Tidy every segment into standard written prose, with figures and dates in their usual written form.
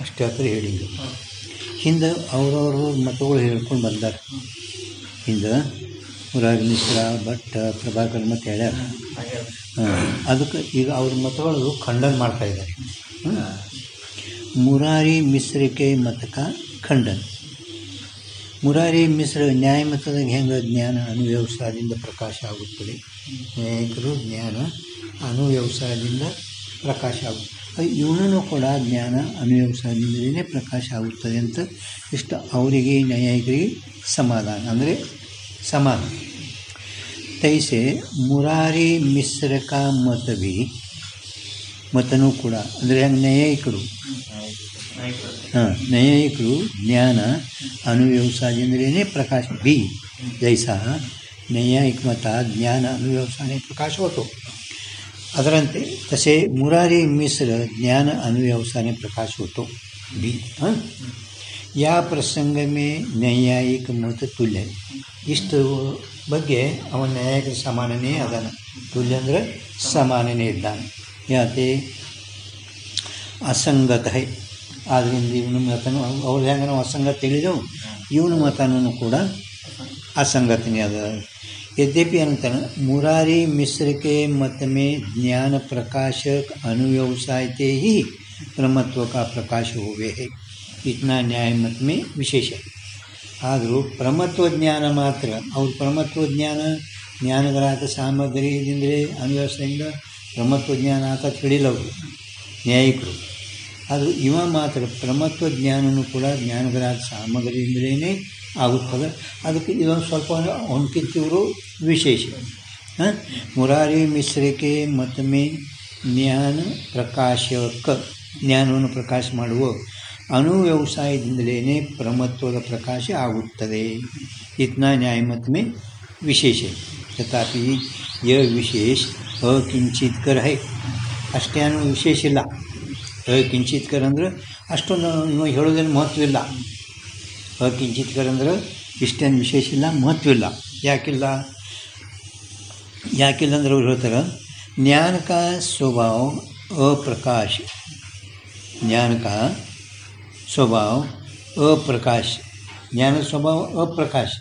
ಅಷ್ಟೇ ಹತ್ರ ಹೇಳಿದ್ದು. ಹಿಂದೆ ಅವ್ರವ್ರ ಮತಗಳು ಹೇಳ್ಕೊಂಡು ಬಂದಾರೆ. ಹಿಂದೆ ಮುರಾರಿ ಮಿಶ್ರ, ಭಟ್, ಪ್ರಭಾಕರ್ ಮತ್ತು ಹೇಳ್ಯಾರ. ಅದಕ್ಕೆ ಈಗ ಅವ್ರ ಮತಗಳು ಖಂಡನ ಮಾಡ್ತಾಯಿದ್ದಾರೆ. ಮುರಾರಿ ಮಿಶ್ರಕ್ಕೆ ಮತಕ ಖಂಡನ. ಮುರಾರಿ ಮಿಶ್ರ ನ್ಯಾಯಮತದಾಗ ಹೆಂಗೆ ಜ್ಞಾನ ಅನುವ್ಯವಸಾಯದಿಂದ ಪ್ರಕಾಶ ಆಗುತ್ತದೆ, ನ್ಯಾಯಿಕರು ಜ್ಞಾನ ಅನುವ್ಯವಸಾಯದಿಂದ ಪ್ರಕಾಶ ಆಗುತ್ತದೆ, ಇವನೂ ಕೂಡ ಜ್ಞಾನ ಅನುವ್ಯವಸಾಯದಿಂದಲೇ ಪ್ರಕಾಶ ಆಗುತ್ತದೆ ಅಂತ ಇಷ್ಟು ಅವರಿಗೆ ನ್ಯಾಯಿಕರಿಗೆ ಸಮಾಧಾನ ಅಂದರೆ ಸಮಾನ. ತೈಸೆ ಮುರಾರಿ ಮಿಶ್ರ ಕಾ ಮತ ಭೀ ಮತನೂ ಕೂಡ ಅಂದರೆ ಹೆಂಗೆ ನ್ಯಾಯಿಕರು ನ್ಯಾಯಿಕರು ಜ್ಞಾನ ಅನುವ್ಯವಸಾಯದಿಂದಲೇ ಪ್ರಕಾಶ भी जैसा न्यायिक मत ज्ञान अनुव्यवसाय प्रकाश होतो ಅದರಂತೆ तसे मुरारी मिश्र ज्ञान अनुव्यवसाय प्रकाश होतो भी. या प्रसंग में न्यायिक मत तुल्य ಇಷ್ಟು ಬಗ್ಗೆ ಅವನ ನ್ಯಾಯಿಕ ಸಮಾನನೇ ಅದಾನ. ತುಲ್ಯ ಅಂದರೆ ಸಮಾನನೇ ಇದ್ದಾನೆ. ಯಾಕೆ ಅಸಂಗತ ಹೈ. ಆದ್ದರಿಂದ ಇವನ ಮತನೂ ಅವ್ರು ಹೆಂಗೆ ನಾವು ಅಸಂಗತ ಹೇಳಿದೆವು, ಇವನ ಮತನೂ ಕೂಡ असंगतनी अद. यद्यपि अनंतर मुरारी मिश्र के मत में ज्ञान प्रकाशक अनुव्यवसायते ही प्रमत्व का प्रकाश हुए है. इतना न्याय मत में विशेष है. आದರೂ ಪ್ರಮತ್ವ ಜ್ಞಾನ ಮಾತ್ರ ಅವ್ರ ಪ್ರಮತ್ವ ಜ್ಞಾನಗಳಾದ ಸಾಮಗ್ರಿಯಿಂದಲೇ ಅನುವ್ಯವಸ್ಥೆಯಿಂದ ಪ್ರಮತ್ವ ಜ್ಞಾನ ಅಂತ ತಿಳಿಲವರು ನ್ಯಾಯಿಕರು. ಆದರೂ ಇವ ಮಾತ್ರ ಪ್ರಮತ್ವ ಜ್ಞಾನನೂ ಕೂಡ ಜ್ಞಾನಗಳಾದ ಸಾಮಗ್ರಿಯಿಂದಲೇ ಆಗುತ್ತದೆ. ಅದಕ್ಕೆ ಇದೊಂದು ಸ್ವಲ್ಪ ಅವನಕ್ಕಿಂತವರು ವಿಶೇಷ. ಮುರಾರಿ ಮಿಶ್ರಕ್ಕೆ ಮತಮೇ ಜ್ಞಾನ ಪ್ರಕಾಶಕ ಜ್ಞಾನವನ್ನು ಪ್ರಕಾಶ ಮಾಡುವ ಅನುವ್ಯವಸಾಯದಿಂದಲೇ ಪ್ರಮತ್ವದ ಪ್ರಕಾಶ ಆಗುತ್ತದೆ. ಇತ್ನಾ ನ್ಯಾಯಮತ ಮೇ ವಿಶೇಷ. ತಥಾಪಿ ಯ ವಿಶೇಷ ಅಕಿಂಚಿತ್ಕರ ಹೈ. ಅಷ್ಟೇನು ವಿಶೇಷ ಇಲ್ಲ. ಅಕಿಂಚಿತ್ಕರ ಅಂದ್ರೆ ಅಷ್ಟೊಂದು ಹೇಳೋದೇನು ಮಹತ್ವ ಇಲ್ಲ. ಅಕಿಂಚಿತ್ಕರ ಅಂದ್ರೆ ಇಷ್ಟೇನು ವಿಶೇಷ ಇಲ್ಲ, ಮಹತ್ವ ಇಲ್ಲ. ಯಾಕಿಲ್ಲ ಅಂದ್ರೆ ಅವ್ರು ಹೇಳ್ತಾರೆ ज्ञान का स्वभाव अप्रकाश. ज्ञान का स्वभाव अप्रकाश. ज्ञानದ ಸ್ವಭಾವ ಅಪ್ರಕಾಶ.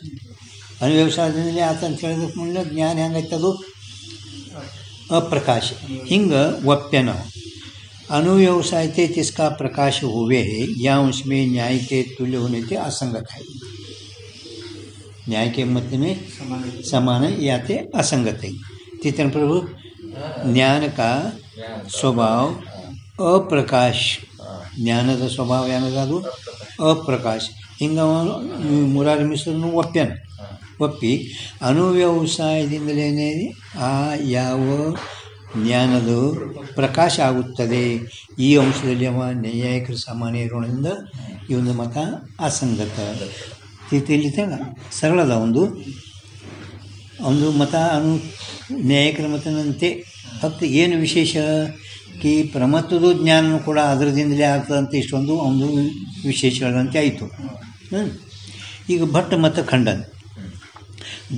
ಅನುವ್ಯವಸಾಯದಿಂದಲೇ ಆತ ಅಂತ ಹೇಳಿದಕ್ಕೆ ಮುನ್ನ ಜ್ಞಾನ ಹೆಂಗೈತೆ ಅದು ಅಪ್ರಕಾಶ. ಹಿಂಗೆ ಒಪ್ಪೆ ನಾವು अनुव्यवसायते जिसका प्रकाश हुए है या उसमें न्याय के तुल्य होने से असंगत है. न्याय के मत में समान या ते असंगत है. तीसरा प्रभु ज्ञान का स्वभाव अप्रकाश. ज्ञानದ ಸ್ವಭಾವ ಏನದು ಅಪ್ರಕಾಶ. ಹಿಂಗೆ ಮುರಾರಿ ಮಿಶ್ರನು ಒಪ್ಪಿ ಅನುವ್ಯವಸಾಯದಿಂದಲೇ ಆ ಯಾವ ಜ್ಞಾನದ ಪ್ರಕಾಶ ಆಗುತ್ತದೆ. ಈ ಅಂಶದಲ್ಲಿ ಅವ ನ್ಯಾಯಿಕರ ಸಾಮಾನ್ಯ ಇರೋದ್ರಿಂದ ಇವನ ಮತ ಅಸಂಗತ. ಇಲ್ಲಿ ಸರಳದ ಒಂದು ಮತ ನ್ಯಾಯಿಕರ ಮತನಂತೆ. ಫಕ್ತ ಏನು ವಿಶೇಷ ಕಿ ಪ್ರಮತ್ವದ ಜ್ಞಾನನೂ ಕೂಡ ಅದರದಿಂದಲೇ ಆಗ್ತದಂತೆ. ಇಷ್ಟೊಂದು ಒಂದು ವಿಶೇಷಗಳಂತೆ ಆಯಿತು. ಈಗ ಭಟ್ ಮತ ಖಂಡನ.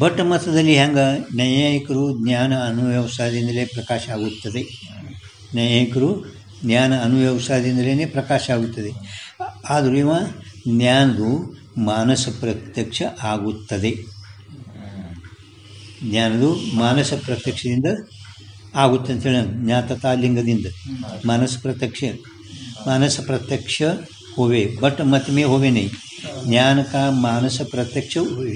ಭಟ್ ಮತದಲ್ಲಿ ಹೆಂಗೆ ನ್ಯಾಯಿಕರು ಜ್ಞಾನ ಅನುವ್ಯವಸಾಯದಿಂದಲೇ ಪ್ರಕಾಶ ಆಗುತ್ತದೆ. ನ್ಯಾಯಿಕರು ಜ್ಞಾನ ಅನುವ್ಯವಸಾಯದಿಂದಲೇ ಪ್ರಕಾಶ ಆಗುತ್ತದೆ. ಆದರೂ ಇವ ಜ್ಞಾನದು ಮಾನಸ ಪ್ರತ್ಯಕ್ಷ ಆಗುತ್ತದೆ. ಜ್ಞಾನದು ಮಾನಸ ಪ್ರತ್ಯಕ್ಷದಿಂದ ಆಗುತ್ತೆ ಅಂತೇಳಿ ಜ್ಞಾತತಾ ಲಿಂಗದಿಂದ मानस प्रत्यक्ष होवे. बट मत में होवे नहीं. ज्ञान का मानस प्रत्यक्ष होवे.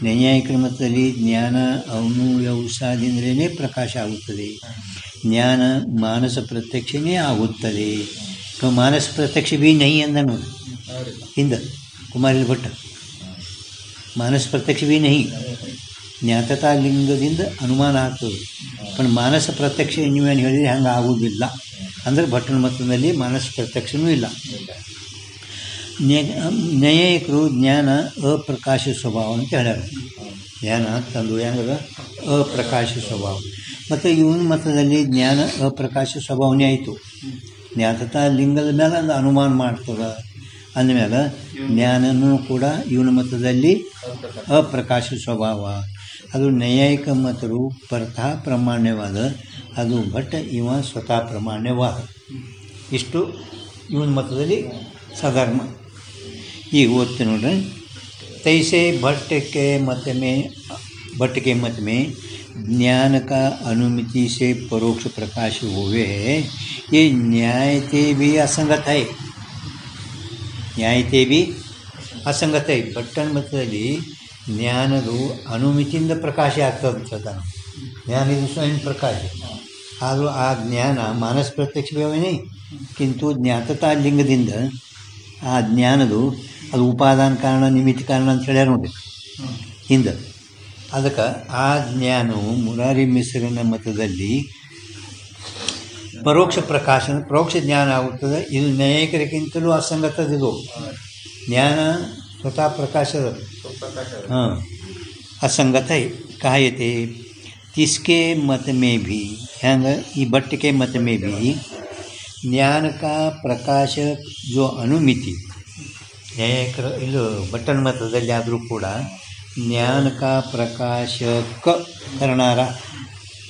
ನ್ಯಾಯಿಕರ ಮತದಲ್ಲಿ ಜ್ಞಾನ ಅನುವ್ಯವಸಾಯದಿಂದಲೇ ಪ್ರಕಾಶ ಆಗುತ್ತದೆ. ಜ್ಞಾನ ಮಾನಸ ಪ್ರತ್ಯಕ್ಷನೇ ಆಗುತ್ತದೆ. ಮಾನಸ ಪ್ರತ್ಯಕ್ಷ ಭೀ ನೈ ಅಂದನು ಹಿಂದೆ ಕುಮಾರಿಲ್ ಭಟ್ಟ. ಮಾನಸ ಪ್ರತ್ಯಕ್ಷ ಭೀ ನೈ. ಜ್ಞಾತತಾ ಲಿಂಗದಿಂದ ಅನುಮಾನ ಆಗ್ತದೆ. पण ಮಾನಸ ಪ್ರತ್ಯಕ್ಷ ನೀವೇನು ಹೇಳಿದರೆ ಹಂಗೆ ಆಗೋದಿಲ್ಲ. ಅಂದರೆ ಭಟ್ಟನ ಮತದಲ್ಲಿ ಮಾನಸ ಪ್ರತ್ಯಕ್ಷನೂ ಇಲ್ಲ. ನ್ಯಾಯಿಕರು ಜ್ಞಾನ ಅಪ್ರಕಾಶ ಸ್ವಭಾವ ಅಂತ ಹೇಳ್ಯಾರ. ಜ್ಞಾನ ತಂದು ಹೆಂಗದ ಅಪ್ರಕಾಶ ಸ್ವಭಾವ. ಮತ್ತು ಇವನ ಮತದಲ್ಲಿ ಜ್ಞಾನ ಅಪ್ರಕಾಶ ಸ್ವಭಾವನೇ ಆಯಿತು. ಜ್ಞಾತತಾ ಲಿಂಗದ ಮೇಲೆ ಅದು ಅನುಮಾನ ಮಾಡ್ತದೆ. ಅಂದಮೇಲೆ ಜ್ಞಾನನೂ ಕೂಡ ಇವನ ಮತದಲ್ಲಿ ಅಪ್ರಕಾಶ ಸ್ವಭಾವ. ಅದು ನ್ಯಾಯಿಕ ಮತರು ಪರತಃ ಪ್ರಾಮಾಣ್ಯವಾದ, ಅದು ಭಟ್ ಇವ ಸ್ವತಃ ಪ್ರಾಮಾಣ್ಯವಾದ. ಇಷ್ಟು ಇವನ ಮತದಲ್ಲಿ ಸಧರ್ಮ. ಈಗ ಓದ್ತು ನೋಡ್ರಿ. तैसे भट्ट के मत में ज्ञान का अनुमिति से परोक्ष प्रकाश हुए है, ये न्यायते भी असंगत है. ನ್ಯಾಯತೆ ಬಿ ಅಸಂಗತ. ಭಟ್ಟನ ಮತದಲ್ಲಿ ಜ್ಞಾನದು ಅನುಮಿತಿಯಿಂದ ಪ್ರಕಾಶ ಆಗ್ತದೆ. ಜ್ಞಾನ ಇದು ಸ್ವಯಂ ಪ್ರಕಾಶ, ಆದರೂ ಆ ಜ್ಞಾನ ಮಾನಸ ಪ್ರತ್ಯಕ್ಷ ಭಾವನೆ ಕಿಂತು ಜ್ಞಾತತಾ ಲಿಂಗದಿಂದ ಆ ಜ್ಞಾನದು ಅದು ಉಪಾದಾನ ಕಾರಣ ನಿಮಿತ್ತ ಕಾರಣ ಅಂತ ಹೇಳ್ಯಾರ ನೋಡಿ ಹಿಂದೆ. ಅದಕ್ಕೆ ಆ ಜ್ಞಾನವು ಮುರಾರಿ ಮಿಶ್ರನ ಮತದಲ್ಲಿ ಪರೋಕ್ಷ ಪರೋಕ್ಷ ಜ್ಞಾನ ಆಗುತ್ತದೆ. ಇದು ನ್ಯಾಯಿಕರಿಗಿಂತಲೂ ಅಸಂಗತದಿದು. ಜ್ಞಾನ ಸ್ವತಃ ಪ್ರಕಾಶದ असंगत है. कहते तिसके मत में भी हैंग ಈ भट्ट के मत में भी ज्ञान का प्रकाश जो अनुमिति ನ್ಯಾಯಿಕರ ಇದು ಭಟ್ಟನ ಮತದಲ್ಲಿ ಆದರೂ ಕೂಡ ಜ್ಞಾನ का ಪ್ರಕಾಶಕ करणाರ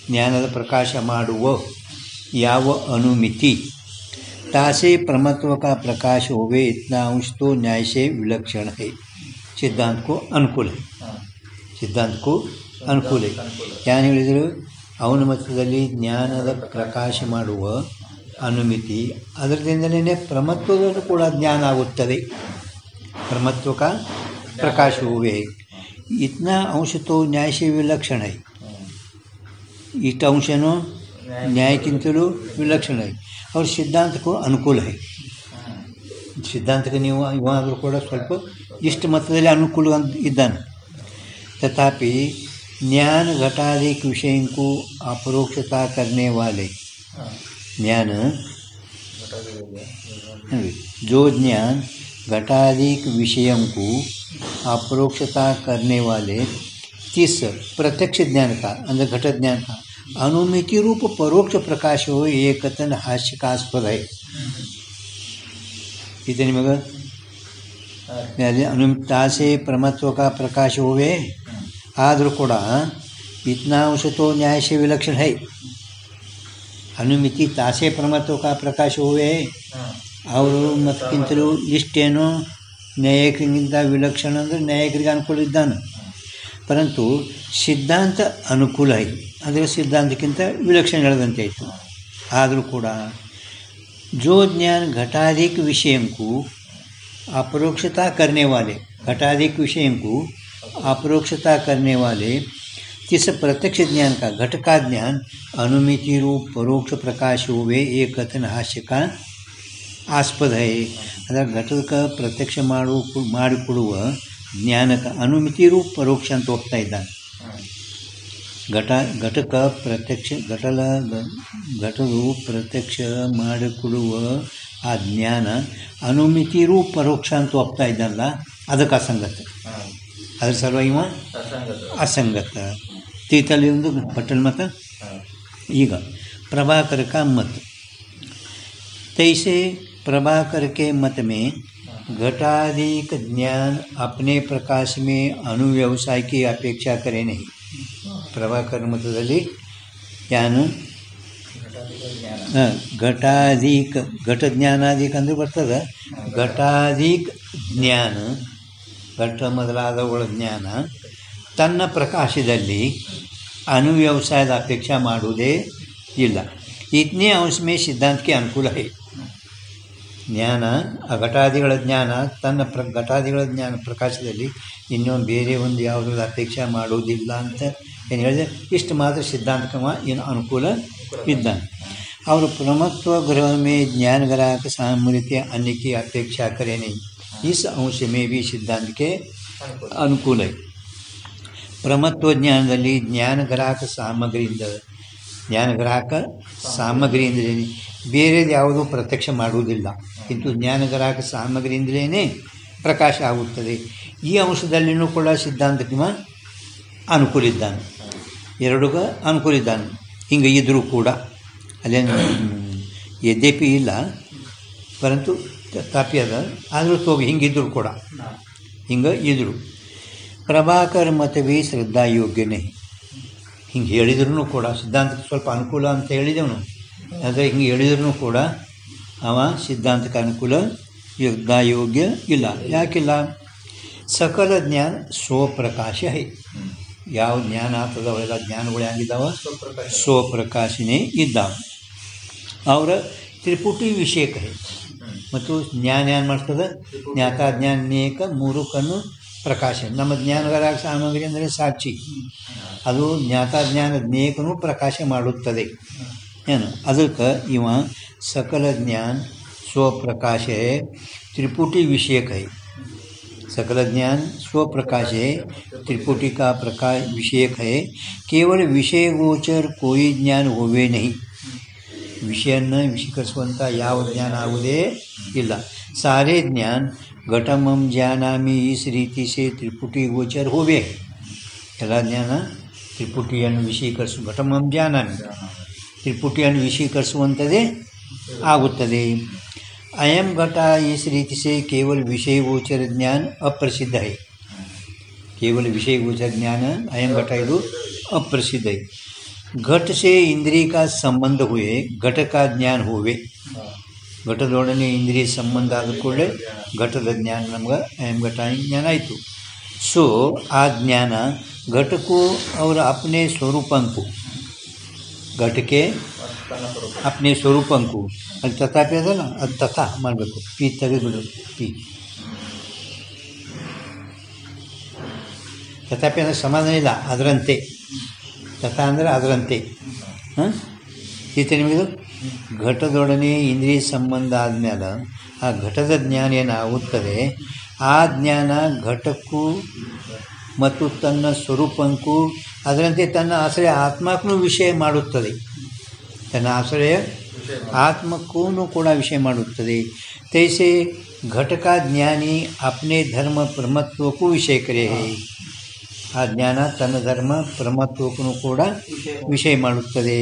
ಜ್ಞಾನದ ಪ್ರಕಾಶ ಮಾಡುವ ಯಾವ अनुमिति तासे प्रमत्व का प्रकाश होवे इतना अंश तो न्याय से विलक्षण है. सिद्धांत को अनुकूल है. सिद्धांत को अनुकूल है. ಏನು ಹೇಳಿದರು? ಅವನ ಮತದಲ್ಲಿ ಜ್ಞಾನದ ಪ್ರಕಾಶ ಮಾಡುವ ಅನುಮಿತಿ ಅದರಿಂದಲೇ ಪ್ರಮತ್ವದಲ್ಲೂ ಕೂಡ ಜ್ಞಾನ ಆಗುತ್ತದೆ. ಪ್ರಮತ್ವ का प्रकाश होवे इतना अंश तो न्याय से विलक्षण है. ಇಷ್ಟು ಅಂಶನೂ ನ್ಯಾಯಕ್ಕಿಂತಲೂ ವಿಲಕ್ಷಣ है. और सिद्धांत को अनुकूल है. ಸಿದ್ಧಾಂತಕ್ಕೆ ನೀವು ಇವಾದರೂ ಕೂಡ ಸ್ವಲ್ಪ ಇಷ್ಟು ಮತದಲ್ಲಿ ಅನುಕೂಲ ಇದ್ದಾನೆ. तथापि ज्ञान घटाधिक विषयों को अपरोक्षता करने वाले ज्ञान जो ज्ञान घटाधिक विषयों को अपरोक्षता करने वाले तीस प्रत्यक्ष ज्ञान का अंदर घट ज्ञान का अनुमिति रूप परोक्ष प्रकाश हो ये कथन हास्यास्पद है. ಇದು ನಿಮಗೆ अनुमिता से प्रमत्व का प्रकाश होवे आದರೂ ಕೂಡ इतना अंश तो न्याय से विलक्षण है. अनुमिति तासे प्रमत्व का प्रकाश होवे ಅವರು ಮತ್ತಕ್ಕಿಂತಲೂ ಇಷ್ಟೇನೋ ನ್ಯಾಯಿಕರಿಗಿಂತ ವಿಲಕ್ಷಣ ಅಂದರೆ ನ್ಯಾಯಿಕರಿಗೆ ಅನುಕೂಲ ಇದ್ದಾನೆ. परंतु सिद्धांत अनुकूल है ಅಂದರೆ ಸಿದ್ಧಾಂತಕ್ಕಿಂತ ವಿಲಕ್ಷಣ ಹೇಳಿದಂತೆ ಆಯಿತು. ಆದರೂ ಕೂಡ जो ज्ञान घटाधिक विषयों को अपरोक्षता करने वाले घटाधिक विषयों को अपरोक्षता करने वाले किस प्रत्यक्ष ज्ञान का घट का ज्ञान अनुमिति रूप परोक्ष प्रकाश हुए ये कथन हास्य का आस्पद है. ಅದರ ಘಟಕ ಪ್ರತ್ಯಕ್ಷ ಮಾಡಿಕೊಡುವ ಜ್ಞಾನಕ ಅನುಮಿತಿ ರೂಪ ಪರೋಕ್ಷ ಅಂತ ಹೋಗ್ತಾ ಇದ್ದಾನೆ. ಘಟಕ ಪ್ರತ್ಯಕ್ಷ ಘಟವು ಪ್ರತ್ಯಕ್ಷ ಮಾಡಿಕೊಡುವ ಆ ಜ್ಞಾನ ಅನುಮಿತಿ ರೂಪ ಪರೋಕ್ಷ ಅಂತ ಹೋಗ್ತಾ ಇದ್ದಾನಲ್ಲ, ಅದಕ್ಕೆ ಅಸಂಗತ. ಅದ್ರ ಸಲುವಾಗಿ ಇವ ಅಸಂಗತ. ತೀತಲ್ಲಿ ಒಂದು ಭಟ್ಟನ ಮತ. ಈಗ प्रभाकर का मत तैसे प्रभाकर के मत में घटाधिक ज्ञान अपने प्रकाश में अनुव्यवसाय की अपेक्षा करे नहीं. प्रभाकर मतದಲ್ಲಿ ಏನು ಘಟಾಧಿಕ ಘಟ ಜ್ಞಾನಾಧಿಕ ಅಂದರೆ ಬರ್ತದೆ. ಘಟಾಧಿಕ ಜ್ಞಾನ ಘಟ ಮೊದಲಾದವುಗಳ ಜ್ಞಾನ ತನ್ನ ಪ್ರಕಾಶದಲ್ಲಿ ಅನುವ್ಯವಸಾಯದ ಅಪೇಕ್ಷೆ ಮಾಡುವುದೇ ಇಲ್ಲ. ಇತನೇ ಅಂಶ ಮೇ ಸಿದ್ಧಾಂತಕ್ಕೆ ಅನುಕೂಲ है. ಜ್ಞಾನ ಆ ಘಟಾದಿಗಳ ಜ್ಞಾನ ತನ್ನ ಘಟಾದಿಗಳ ಜ್ಞಾನ ಪ್ರಕಾಶದಲ್ಲಿ ಇನ್ನೊಂದು ಬೇರೆ ಒಂದು ಯಾವುದೂ ಅಪೇಕ್ಷೆ ಮಾಡೋದಿಲ್ಲ ಅಂತ ಏನು ಹೇಳಿದೆ. ಇಷ್ಟು ಮಾತ್ರ ಸಿದ್ಧಾಂತಕವ ಏನು ಅನುಕೂಲ ಇದ್ದಾನೆ. ಅವರು ಪ್ರಮತ್ವ ग्रह में ज्ञान ग्राहक सामर्थ्य अन्य की अपेक्षा करें नहीं. इस अंश में भी सिद्धांत के ಅನುಕೂಲ है. ಪ್ರಮತ್ವ ಜ್ಞಾನದಲ್ಲಿ ಜ್ಞಾನಗ್ರಾಹಕ ಸಾಮಗ್ರಿಯಿಂದ ಬೇರೆದು ಯಾವುದೂ ಪ್ರತ್ಯಕ್ಷ ಮಾಡುವುದಿಲ್ಲ, ಕಿಂತು ಜ್ಞಾನಗ್ರಾಹಕ ಸಾಮಗ್ರಿಯಿಂದಲೇ ಪ್ರಕಾಶ ಆಗುತ್ತದೆ. ಈ ಅಂಶದಲ್ಲಿಯೂ ಕೂಡ ಸಿದ್ಧಾಂತಕ್ಕೆ ಅನುಕೂಲ ಇದ್ದಾನೆ, ಎರಡೂ ಅನುಕೂಲ ಇದ್ದಾನೆ. ಹಿಂಗೆ ಇದ್ದರೂ ಕೂಡ ಅಲ್ಲೇನು ಯದ್ಯಪಿ ಇಲ್ಲ, ಪರಂತು ತಾಪಿ ಅದ, ಆದರೂ ತೋಗಿ ಹಿಂಗಿದ್ರು ಕೂಡ ಹಿಂಗೆ ಇದ್ರು. ಪ್ರಭಾಕರ್ ಮತ ಭೀ ಶ್ರದ್ಧಾ ಯೋಗ್ಯನೇ. ಹಿಂಗೆ ಹೇಳಿದ್ರೂ ಕೂಡ ಸಿದ್ಧಾಂತಕ್ಕೆ ಸ್ವಲ್ಪ ಅನುಕೂಲ ಅಂತ ಹೇಳಿದೆವು ನಾವು. ಆದರೆ ಹಿಂಗೆ ಹೇಳಿದ್ರೂ ಕೂಡ ಅವ ಸಿದ್ಧಾಂತಕ್ಕೆ ಅನುಕೂಲ ಯೋಗ್ಯ ಇಲ್ಲ. ಯಾಕಿಲ್ಲ? ಸಕಲ ಜ್ಞಾನ ಸ್ವಪ್ರಕಾಶ ಹೈ. ಯಾವ ಜ್ಞಾನ ಆಗ್ತದ ಅವೆಲ್ಲ ಜ್ಞಾನಗಳು ಹೆಂಗಿದ್ದಾವ? ಸ್ವಪ್ರಕಾಶನೇ ಇದ್ದಾವ. ಅವರ ತ್ರಿಪುಟಿ ವಿಷಯಕ ಹೈ. ಮತ್ತು ಜ್ಞಾನ ಏನು ಮಾಡ್ತದೆ? ಜ್ಞಾತಾಜ್ಞಾನ ನೇಕ ಮೂರಕ್ಕನ್ನು ಪ್ರಕಾಶ. ನಮ್ಮ ಜ್ಞಾನಗಳ ಸಾಮಗ್ರಿ ಅಂದರೆ ಸಾಕ್ಷಿ. ಅದು ಜ್ಞಾತಾಜ್ಞಾನ ನೇಕನೂ ಪ್ರಕಾಶ ಮಾಡುತ್ತದೆ. ಏನು ಅದಕ್ಕೆ ಇವ ಸಕಲ ಜ್ಞಾನ स्वप्रकाश है, त्रिपुटी विषयक है. सकल ज्ञान स्वप्रकाश है, त्रिपुटी का प्रकाश विषयक है. केवल विषय गोचर कोई ज्ञान होवे नहीं. ವಿಷಯವನ್ನು ವಿಷೀಕರಿಸುವಂಥ ಯಾವ ಜ್ಞಾನ ಆಗುವುದೇ ಇಲ್ಲ. ಸಾರೇ ಜ್ಞಾನ ಘಟಮಂ ಜಾನಾಮಿ ಇಸ್ ರೀತಿ ಸೇ ತ್ರಿಪುಟಿ ಗೋಚರ ಹೋವೆ. ಎಲ್ಲ ಜ್ಞಾನ ತ್ರಿಪುಟಿಯನ್ನು ವಿಷೀಕರಿಸು ಘಟಮಂ ಜಾನಾಮಿ ತ್ರಿಪುಟಿಯನ್ನು ವಿಷೀಕರಿಸುವಂಥದ್ದೇ ಆಗುತ್ತದೆ. अयम घटा इस रीति से केवल विषय गोचर ज्ञान अप्रसिद्ध है. केवल विषय गोचर ज्ञान अयम घटा ಇದು अप्रसिद्ध है. घट से इंद्रिय का संबंध हुए घट का ज्ञान होवे. घटदೊಡನೆ ಇಂದ್ರಿಯ ಸಂಬಂಧ ಆದ ಕೂಡಲೇ ಘಟದ ಜ್ಞಾನ ನಮ್ಗೆ अयम घटा ज्ञान ಆಯಿತು. सो आ ज्ञान घट को और अपने स्वरूपंकु घट के अपने स्वरूपंकु ಅಲ್ಲಿ ತಥಾಪಿ ಅದಲ್ಲ, ಅದು ತಥಾ ಮಾಡಬೇಕು. ಪಿ ತೆಗೆದುಬಿಡು. ಪಿ ತಥಾಪಿ ಅಂದರೆ ಸಮಾಧಾನ ಇಲ್ಲ, ಅದರಂತೆ. ತಥಾ ಅಂದರೆ ಅದರಂತೆ. ಈತ ನಿಮಗಿದು ಘಟದೊಡನೆ ಇಂದ್ರಿಯ ಸಂಬಂಧ ಆದಮೇಲೆ ಆ ಘಟದ ಜ್ಞಾನ ಏನಾಗುತ್ತದೆ, ಆ ಜ್ಞಾನ ಘಟಕ್ಕೂ ಮತ್ತು ತನ್ನ ಸ್ವರೂಪಕ್ಕೂ ಅದರಂತೆ ತನ್ನ ಆಶ್ರಯ ಆತ್ಮಕ್ಕೂ ವಿಷಯ ಮಾಡುತ್ತದೆ. ತನ್ನ ಆಶ್ರಯ ಆತ್ಮಕ್ಕೂ ಕೂಡ ವಿಷಯ ಮಾಡುತ್ತದೆ. ತೈಸೆ ಘಟಕ ಜ್ಞಾನಿ ಅಪ್ನೆ ಧರ್ಮ ಪ್ರಮತ್ವಕ್ಕೂ ವಿಷಯ ಕರೆ. ಆ ಜ್ಞಾನ ತನ್ನ ಧರ್ಮ ಪ್ರಮತ್ವಕ್ಕೂ ಕೂಡ ವಿಷಯ ಮಾಡುತ್ತದೆ.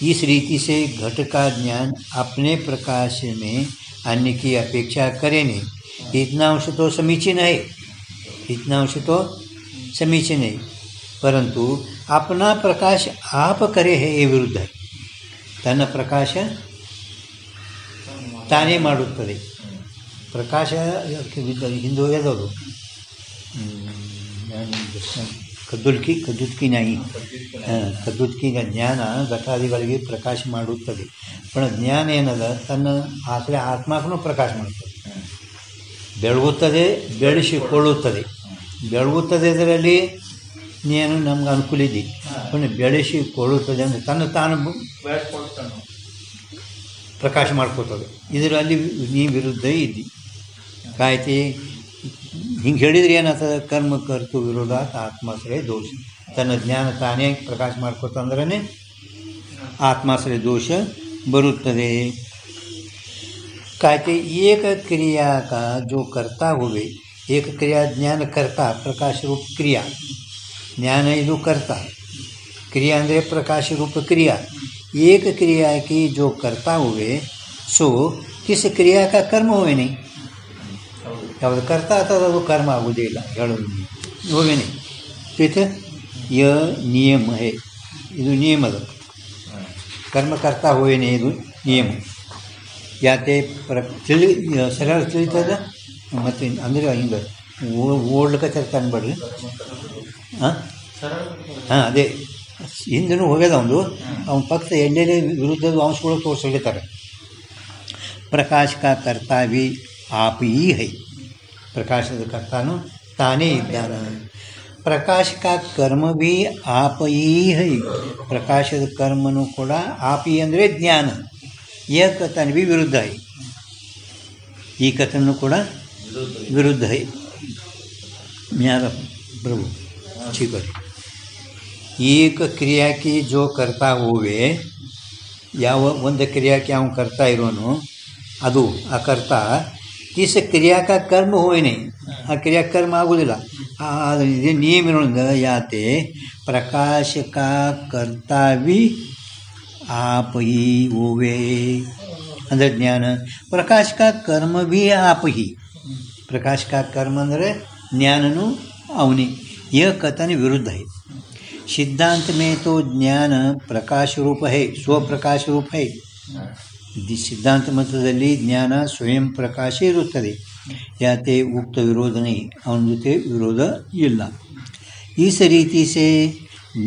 इस रीति से घट का ज्ञान अपने प्रकाश में अन्य की अपेक्षा करे नहीं. इतना अंश तो समीचीन है, इतना अंश तो समीचीन है, परंतु अपना प्रकाश आप करे है ये विरुद्ध है. ತನ್ನ ಪ್ರಕಾಶ ತಾನೇ ಮಾಡುತ್ತದೆ. ಪ್ರಕಾಶ ಹಿಂದೆ ಹೋಗ್ಯದವರು ಕದ್ದುತ್ಕಿ ನಾಯಿ ಕದ್ದುತ್ಕಿನ ಜ್ಞಾನ ಘಟಾದಿಗಳಿಗೆ ಪ್ರಕಾಶ ಮಾಡುತ್ತದೆ. पण ಜ್ಞಾನ ಏನದ ತನ್ನ ಆಶ್ರಯ ಆತ್ಮಕ್ಕೂ ಪ್ರಕಾಶ ಮಾಡುತ್ತದೆ. ಬೆಳಗುತ್ತದೆ, ಬೆಳೆಸಿಕೊಳ್ಳುತ್ತದೆ. ಬೆಳಗುತ್ತದೆ ಅದರಲ್ಲಿ ನೀನು ನಮ್ಗೆ ಅನುಕೂಲ ಇದ್ದಿ, पण ಬೆಳೆಸಿಕೊಳ್ಳುತ್ತದೆ ಅಂದರೆ ತನ್ನ ತಾನು ಪ್ರಕಾಶ ಮಾಡ್ಕೋತದೆ. ಇದರಲ್ಲಿ ನೀ ವಿರುದ್ಧ ಇದ್ದಿ ಕಾಯ್ತಿ. ಹಿಂಗೆ ಹೇಳಿದ್ರೆ ಏನಾಗ್ತದೆ? ಕರ್ಮ ಕರ್ತು ವಿರೋಧ ಆತ್ಮಾಶ್ರಯ ದೋಷ. ತನ್ನ ಜ್ಞಾನ ತಾನೇ ಪ್ರಕಾಶ ಮಾಡ್ಕೋತಂದ್ರೇ ಆತ್ಮಾಶ್ರಯ ದೋಷ ಬರುತ್ತದೆ. ಕಾಯ್ತಿ ಏಕ ಕ್ರಿಯಾ का जो करता हुए, ಏಕ ಕ್ರಿಯಾ ಜ್ಞಾನ ಕರ್ತಾ ಪ್ರಕಾಶ ರೂಪ ಕ್ರಿಯಾ. ಜ್ಞಾನ ಇದು ಕರ್ತಾ, क्रिया ಅಂದರೆ प्रकाश रूप क्रिया. एक क्रिया की जो करता हुए सो किस क्रिया का कर्म हुए नहीं. ಯಾವುದು ಕರ್ತಾ ಆಗ್ತದೆ ಅದು ಕರ್ಮ ಆಗುವುದಿಲ್ಲ, ಹೇಳೋದು ಹೋವೆ नहीं. ठीक है, यह नियम है. ಇದು ನಿಯಮದ ಕರ್ಮ ಕರ್ತಾ हुए नहीं, ಇದು ನಿಯಮ. ಯಾಕೆ ಸರಿಯಾದ ತಿಳಿತದ ಮತ್ತು ಅಂದರೆ ಹಿಂಗೆ ಓಡ್ಲಿಕ್ಕೆ ಅನ್ಬೇಡ್ರಿ. ಹಾಂ ಅದೇ ಹಿಂದೂ ಹೋಗ್ಯದ ಒಂದು ಅವನ ಪಕ್ಷ ಎಲ್ಲೆಲ್ಲಿ ವಿರುದ್ಧದ ಅಂಶಗಳು ತೋರಿಸ್ಲಿದ್ದಾರೆ. ಪ್ರಕಾಶ का कर्ता भी आप ही है. ಪ್ರಕಾಶದ ಕರ್ತಾನು ತಾನೇ ಇದ್ದಾನೆ. ಪ್ರಕಾಶ का कर्म भी आप ही है. ಪ್ರಕಾಶದ ಕರ್ಮನೂ ಕೂಡ आप ही ಅಂದರೆ ಜ್ಞಾನ. यह कथन भी विरुद्ध है. ಈ ಕಥನೂ ಕೂಡ ವಿರುದ್ಧ है. ಮ್ಯಾರ ಪ್ರಭು ठीक एक क्रिया की जो करता हुए, ಯಾವ ಒಂದು ಕ್ರಿಯಾಕ್ಕೆ ಅವನು ಕರ್ತಾ ಇರೋನು ಅದು ಆ ಕರ್ತಾ इस क्रिया का कर्म हुए नहीं. ಆ ಕ್ರಿಯಾ ಕರ್ಮ ಆಗುವುದಿಲ್ಲ. ಇದು ನಿಯಮಗಳಿಂದ ಯಾತೆ ಪ್ರಕಾಶ का कर्ता भी आप ही हुए ಅಂದರೆ ಜ್ಞಾನ. ಪ್ರಕಾಶ का कर्म भी आप ही. ಪ್ರಕಾಶ का कर्म ಅಂದರೆ ಜ್ಞಾನನು ಅವನೇ. यह कथन विरुद्ध है. सिद्धांत में तो ज्ञान प्रकाश रूप है, स्वप्रकाश रूप है. ಸಿದ್ಧಾಂತ ಮತದಲ್ಲಿ ಜ್ಞಾನ ಸ್ವಯಂ ಪ್ರಕಾಶ ಇರುತ್ತದೆ. ಯಾತೆ ಉಕ್ತ ವಿರೋಧನೆ, ಅವನ ಜೊತೆ ವಿರೋಧ ಇಲ್ಲ. इस रीति से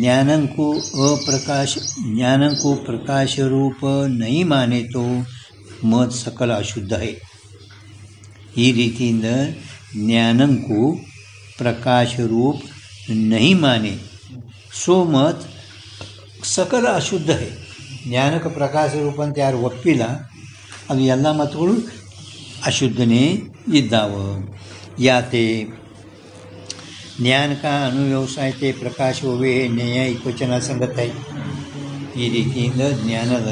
ज्ञानं को प्रकाश रूप नहीं माने तो मत सकल अशुद्ध है. ಈ ರೀತಿಯಿಂದ ಜ್ಞಾನಂಕು ಪ್ರಕಾಶ ರೂಪ नहीं माने सो मत सकल अशुद्ध है. ಜ್ಞಾನಕ್ಕೆ ಪ್ರಕಾಶ ರೂಪ ಅಂತ ಯಾರು ಒಪ್ಪಿಲ್ಲ, ಅದು ಎಲ್ಲ ಮತಗಳು ಅಶುದ್ಧನೇ ಇದ್ದಾವೆ. ಯಾತೆ ज्ञान का अनुव्यवसाय ते प्रकाश होवे ನ್ಯಾಯಿಕ ವಚನ ಸಂಗತ. ಈ ರೀತಿಯಿಂದ ಜ್ಞಾನದ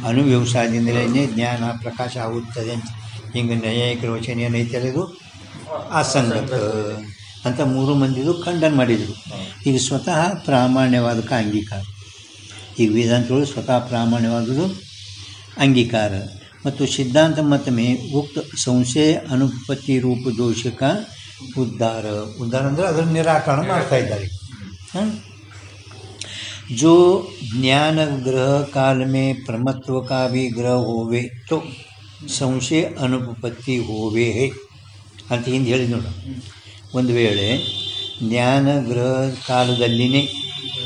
ಅನುವ್ಯವಸಾಯದಿಂದಲೇ ಜ್ಞಾನ ಪ್ರಕಾಶ ಆಗುತ್ತದೆ ಅಂತ ಹಿಂಗೆ ನ್ಯಾಯಿಕರ ವಚನ ಏನೈತೆ ಅದು ಅಸಂಗತ ಅಂತ ಮೂರು ಮಂದಿದು ಖಂಡನ ಮಾಡಿದರು. ಈಗ ಸ್ವತಃ ಪ್ರಾಮಾಣ್ಯವಾದಕ್ಕೆ ಅಂಗೀಕಾರ. ಈಗ ವೇದಾಂತಗಳು ಸ್ವತಃ ಪ್ರಾಮಾಣ್ಯವಾದುದು ಅಂಗೀಕಾರ. ಮತ್ತು ಸಿದ್ಧಾಂತ ಮತ ಮೇ ಉಕ್ತ ಸಂಶಯ ಅನುಪತ್ತಿ ರೂಪ ದೋಷಕ उद्धार ಅಂದರೆ ಅದರ ನಿರಾಕರಣ ಮಾಡ್ತಾ ಇದ್ದಾರೆ. जो ज्ञान ग्रह काल में प्रमत्व का भी ग्रह होवे तो संशय अनुपपत्ति होवे है ಅಂತ ಹಿಂದೆ ಹೇಳಿ ನೋಡು. ಒಂದು ವೇಳೆ ಜ್ಞಾನ ಗ್ರಹ ಕಾಲದಲ್ಲಿನೇ